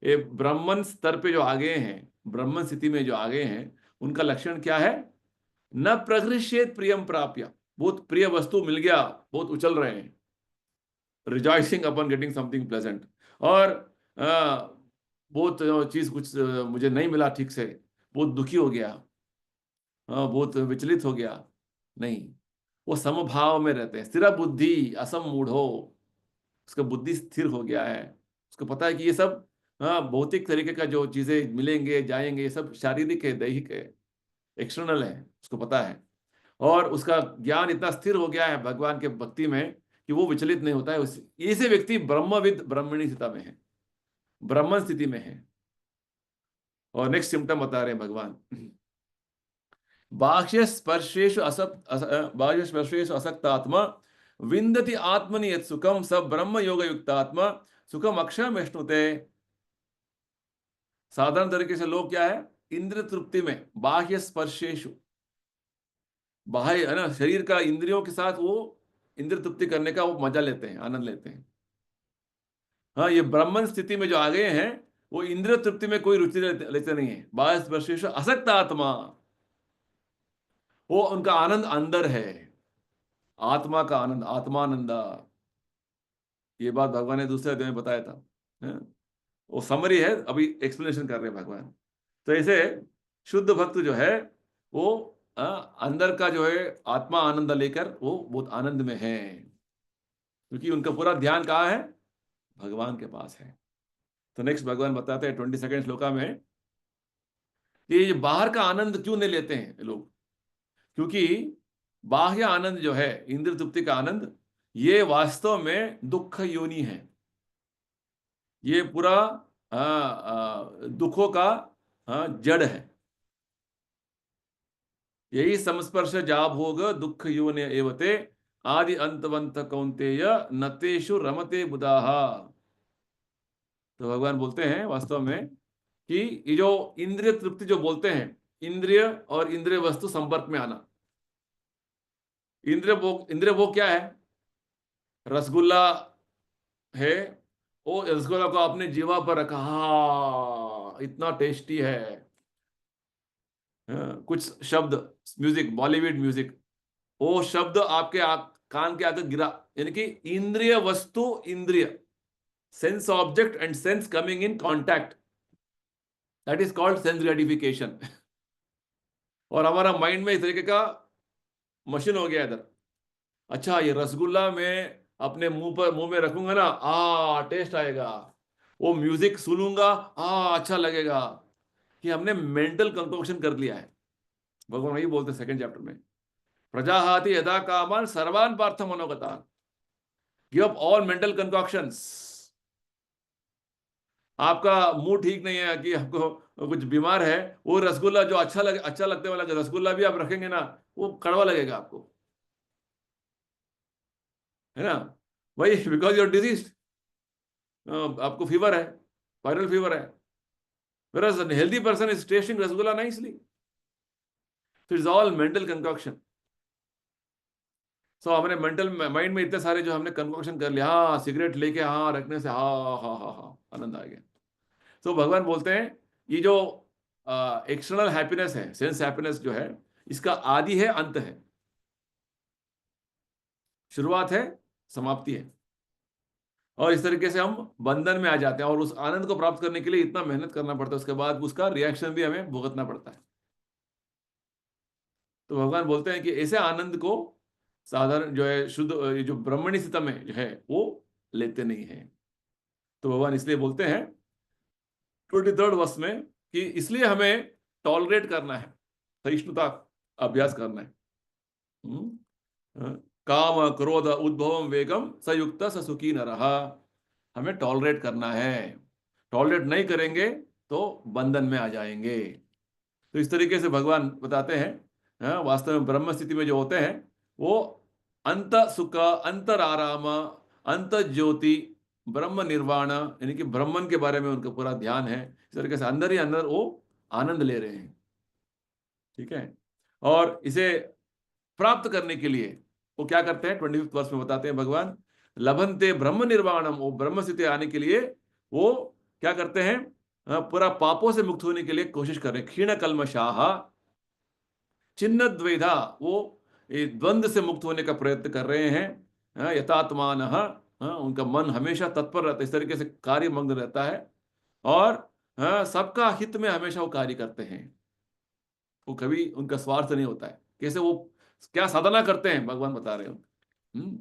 ये ब्राह्मण स्तर पे जो आगे हैं, ब्रह्म स्थिति में जो आगे हैं, उनका लक्षण क्या है। न प्रहृष्येत प्रियम प्राप्य, बहुत प्रिय वस्तु मिल गया, बहुत उछल रहे हैं, rejoicing upon getting something pleasant. और बहुत चीज कुछ मुझे नहीं मिला ठीक से, बहुत दुखी हो गया, बहुत विचलित हो गया। नहीं, वो समभाव में रहते हैं। स्थिर बुद्धि असम मूढ़ो, उसका बुद्धि स्थिर हो गया है, उसको पता है कि ये सब भौतिक तरीके का जो चीजें मिलेंगे जाएंगे, ये सब शारीरिक है, दैहिक है, एक्सटर्नल है, उसको पता है। और उसका ज्ञान इतना स्थिर हो गया है भगवान के भक्ति में कि वो विचलित नहीं होता है। ऐसे व्यक्ति ब्रह्मविद ब्रह्मणी स्थिति में है, ब्रह्मन स्थिति में है। और नेक्स्ट सिम्टम बता रहे हैं भगवान, बाह्य स्पर्शेषु असक्त आत्मा विन्दति आत्मनि यत् सुखम स ब्रह्म योग युक्त आत्मा सुखम अक्षय विष्णुते। साधारण तरीके से लोग क्या है, इंद्र तृप्ति में, बाह्य स्पर्शेषु, बाह्य है ना, शरीर का इंद्रियों के साथ वो इंद्र तृप्ति करने का वो मजा लेते हैं, आनंद लेते हैं। हाँ, ये ब्राह्मण स्थिति में जो आ गए हैं, वो इंद्र तृप्ति में कोई रुचि लेते नहीं है। बाह्य स्पर्शेषु असक्त आत्मा, वो उनका आनंद अंदर है, आत्मा का आनंद, आत्मानंद। ये बात भगवान ने दूसरे अध्याय में बताया था, हैं? वो समरी है, अभी एक्सप्लेनेशन कर रहे हैं भगवान। तो ऐसे शुद्ध भक्त जो है वो अंदर का जो है आत्मा आनंद लेकर वो बहुत आनंद में है, क्योंकि उनका पूरा ध्यान कहाँ है, भगवान के पास है। तो नेक्स्ट भगवान बताते हैं 22nd श्लोका में, ये बाहर का आनंद क्यों नहीं लेते हैं लोग, क्योंकि बाह्य आनंद जो है, इंद्रिय तृप्ति का आनंद, ये वास्तव में दुख योनि है। ये पूरा दुखों का जड़ है। यही संस्पर्श जा भोग दुख योनि एवते आदि अंतवंत कौन्तेय नतेषु रमते बुधाः। तो भगवान बोलते हैं वास्तव में कि ये जो इंद्रिय तृप्ति जो बोलते हैं, इंद्रिय और इंद्रिय वस्तु संपर्क में आना। इंद्रिय भोग क्या है? रसगुल्ला है, वो रसगुल्ला को आपने जीवा पर रखा, हाँ इतना टेस्टी है। कुछ शब्द, म्यूजिक, बॉलीवुड म्यूजिक, वो शब्द आपके कान के आगे गिरा, यानी कि इंद्रिय वस्तु, इंद्रिय, sense object and sense coming in contact, that is called sense gratification. और हमारा माइंड में इस तरीके का मशीन हो गया इधर। अच्छा, ये रसगुल्ला में अपने मुंह में रखूंगा ना, टेस्ट आएगा। वो म्यूजिक सुनूंगा, अच्छा लगेगा। कि हमने मेंटल कंकोक्शन कर लिया है। भगवान वही बोलते हैं सेकंड चैप्टर में, प्रजाहाति यदा कामान सर्वान पार्थ मनोगतान, give up all mental concoctions. आपका मूड ठीक नहीं है, कि आपको कुछ बीमार है, वो रसगुल्ला जो अच्छा लगने वाला रसगुल्ला भी आप रखेंगे ना, वो कड़वा लगेगा आपको, है ना? वही, बिकॉज यूर डिजीज, आपको फीवर है, वायरल फीवर है, whereas a healthy person is tasting rasgulla nicely. So it's all mental concoction. So हमने मेंटल माइंड में इतने सारे जो हमने कंकोक्शन कर लिया, सिगरेट लेके रखने से आनंद आ गया। तो भगवान बोलते हैं ये जो एक्सटर्नल हैप्पीनेस है, सेंस हैप्पीनेस जो है, इसका आदि है, अंत है, शुरुआत है, समाप्ति है। और इस तरीके से हम बंधन में आ जाते हैं, और उस आनंद को प्राप्त करने के लिए इतना मेहनत करना पड़ता है, उसके बाद उसका रिएक्शन भी हमें भुगतना पड़ता है। तो भगवान बोलते हैं कि ऐसे आनंद को साधारण जो है, शुद्ध जो ब्रह्मणी स्थिति में जो है, वो लेते नहीं है। तो भगवान इसलिए बोलते हैं 23rd वर्ष में कि इसलिए हमें टॉलरेट करना है, सहिष्णुता अभ्यास करना है। काम क्रोध उद्भवम वेगम सयुक्त ससुखी नरः, हमें टॉलरेट करना है। टॉलरेट नहीं करेंगे तो बंधन में आ जाएंगे। तो इस तरीके से भगवान बताते हैं, वास्तव में ब्रह्म स्थिति में जो होते हैं वो अंत सुख, अंतर आराम, अंत ज्योति, ब्रह्म निर्वाण, यानी कि ब्रह्मन के बारे में उनका पूरा ध्यान है। इस तरीके से अंदर ही अंदर वो आनंद ले रहे हैं। ठीक है, और इसे प्राप्त करने के लिए वो क्या करते हैं, 25th वर्ष में बताते हैं भगवान, लभंते ब्रह्म निर्वाणम, वो ब्रह्म स्थिति आने के लिए वो क्या करते हैं, पूरा पापों से मुक्त होने के लिए कोशिश कर रहे हैं। क्षीण कल्मषाः छिन्न द्वैधा, वो द्वंद्व से मुक्त होने का प्रयत्न कर रहे हैं। यथात्मानः, उनका मन हमेशा तत्पर रहता है, इस तरीके से कार्य मग्न रहता है, और सबका हित में हमेशा वो कार्य करते हैं। वो कभी उनका स्वार्थ नहीं होता है। कैसे वो क्या साधना करते हैं भगवान बता रहे हैं।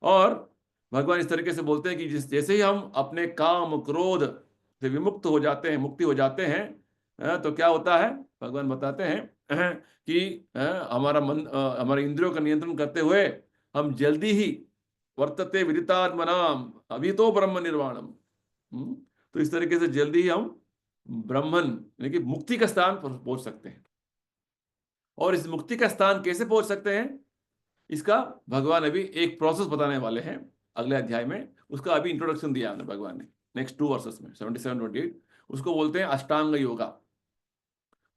और भगवान इस तरीके से बोलते हैं कि जैसे ही हम अपने काम क्रोध से विमुक्त हो जाते हैं, मुक्ति हो जाते हैं, तो क्या होता है, भगवान बताते हैं कि हमारा मन, हमारे इंद्रियों का नियंत्रण करते हुए हम जल्दी ही वर्तते विदितात्मनाम अभी तो ब्रह्म निर्वाणम। तो इस तरीके से जल्दी ही हम ब्रह्मन, यानी कि मुक्ति का स्थान पर पहुंच सकते हैं। और इस मुक्ति का स्थान कैसे पहुंच सकते हैं, इसका भगवान अभी एक प्रोसेस बताने वाले हैं अगले अध्याय में। उसका अभी इंट्रोडक्शन दिया है भगवान ने नेक्स्ट 2 वर्सेस में, 77-28। उसको बोलते हैं अष्टांग योगा।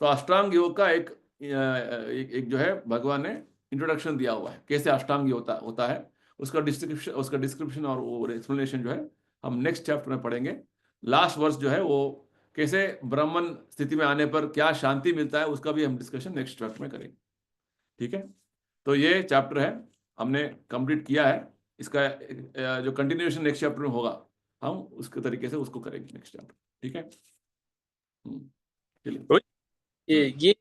तो अष्टांग योग का एक जो है भगवान ने इंट्रोडक्शन दिया हुआ है, कैसे अष्टांग होता है। उसका डिस्क्रिप्शन और वो एक्सप्लेनेशन जो है हम नेक्स्ट चैप्टर में पढ़ेंगे। लास्ट वर्स जो है वो कैसे ब्राह्मण स्थिति में आने पर क्या शांति मिलता है, उसका भी हम डिस्कशन नेक्स्ट चैप्टर में करेंगे। ठीक है, तो ये चैप्टर है, हमने कंप्लीट किया है। इसका जो कंटिन्यूएशन नेक्स्ट चैप्टर में होगा, हम उसके तरीके से उसको करेंगे नेक्स्ट चैप्टर। ठीक है, चलिए। ये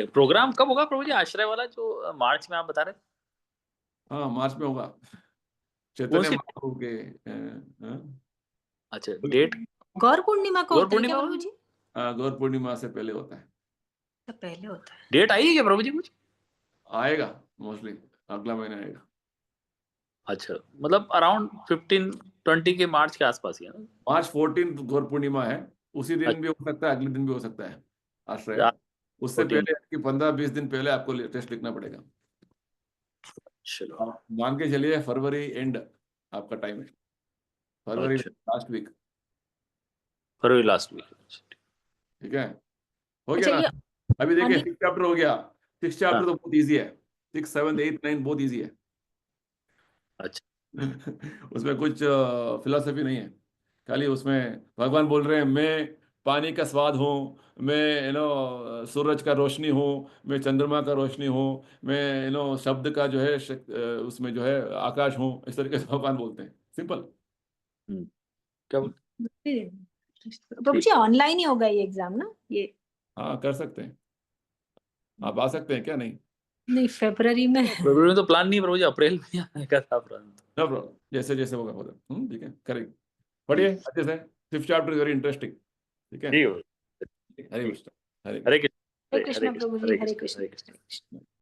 प्रोग्राम कब होगा प्रभु जी, आश्रय वाला जो मार्च में आप बता रहे थे? हाँ, मार्च में होगा, चैतन्य महाप्रभु के। अच्छा, डेट गौर पूर्णिमा को होता है क्या प्रभु जी? गौर पूर्णिमा से पहले होता है। पहले होता है। डेट आई है क्या प्रभु जी? कुछ आएगा मोस्टली, अगला महीना आएगा। अच्छा, मतलब अराउंड 15-20 के मार्च के आसपास ही है ना? मार्च 14 गौर पूर्णिमा है, उसी दिन अच्छा, भी हो सकता है, अगले दिन भी हो सकता है आश्रय। उससे 14। पहले कि 15-20 दिन पहले आपको टेस्ट लिखना पड़ेगा। चलो, आप मान के चलिए फरवरी एंड आपका टाइम है, फरवरी अच्छा, लास्ट वीक। फरवरी लास्ट वीक। ठीक है, हो गया अच्छा ना। ये अभी देखिए अनिल 6 चैप्टर हो गया। 6 चैप्टर हाँ, तो बहुत इजी है, 6, 7, 8, 9 बहुत इजी है। अच्छा, उसमें कुछ फिलोसफी नहीं है, खाली उसमें भगवान बोल रहे हैं मैं पानी का स्वाद हूँ, मैं सूरज का रोशनी हूँ, मैं चंद्रमा का रोशनी हूँ, मैं शब्द का जो है उसमें जो है आकाश हूँ, इस तरीके से भगवान बोलते हैं, सिंपल। क्या बोल? प्रभु जी ऑनलाइन ही होगा ये एग्जाम ना ये? हाँ कर सकते हैं, आप आ सकते हैं क्या? नहीं, नहीं फरवरी में। फरवरी में तो प्लान नहीं है प्रभु जी, अप्रैल में आने का था प्लान तो। नो प्रॉब्लम, जैसे जैसे होगा होगा। ठीक है, करेंगे, पढ़िए अच्छे से। 5th chapter is very interesting. ठीक है, ठीक है, हरे ठीक। कृष्ण, हरे हरे कृष्ण। कृष्ण, हरे हरे कृष्ण कृष्ण, प्रभु जी, हरे हरे कृष्ण, कृष्ण, हरे हरे कृष्ण। कृष्ण।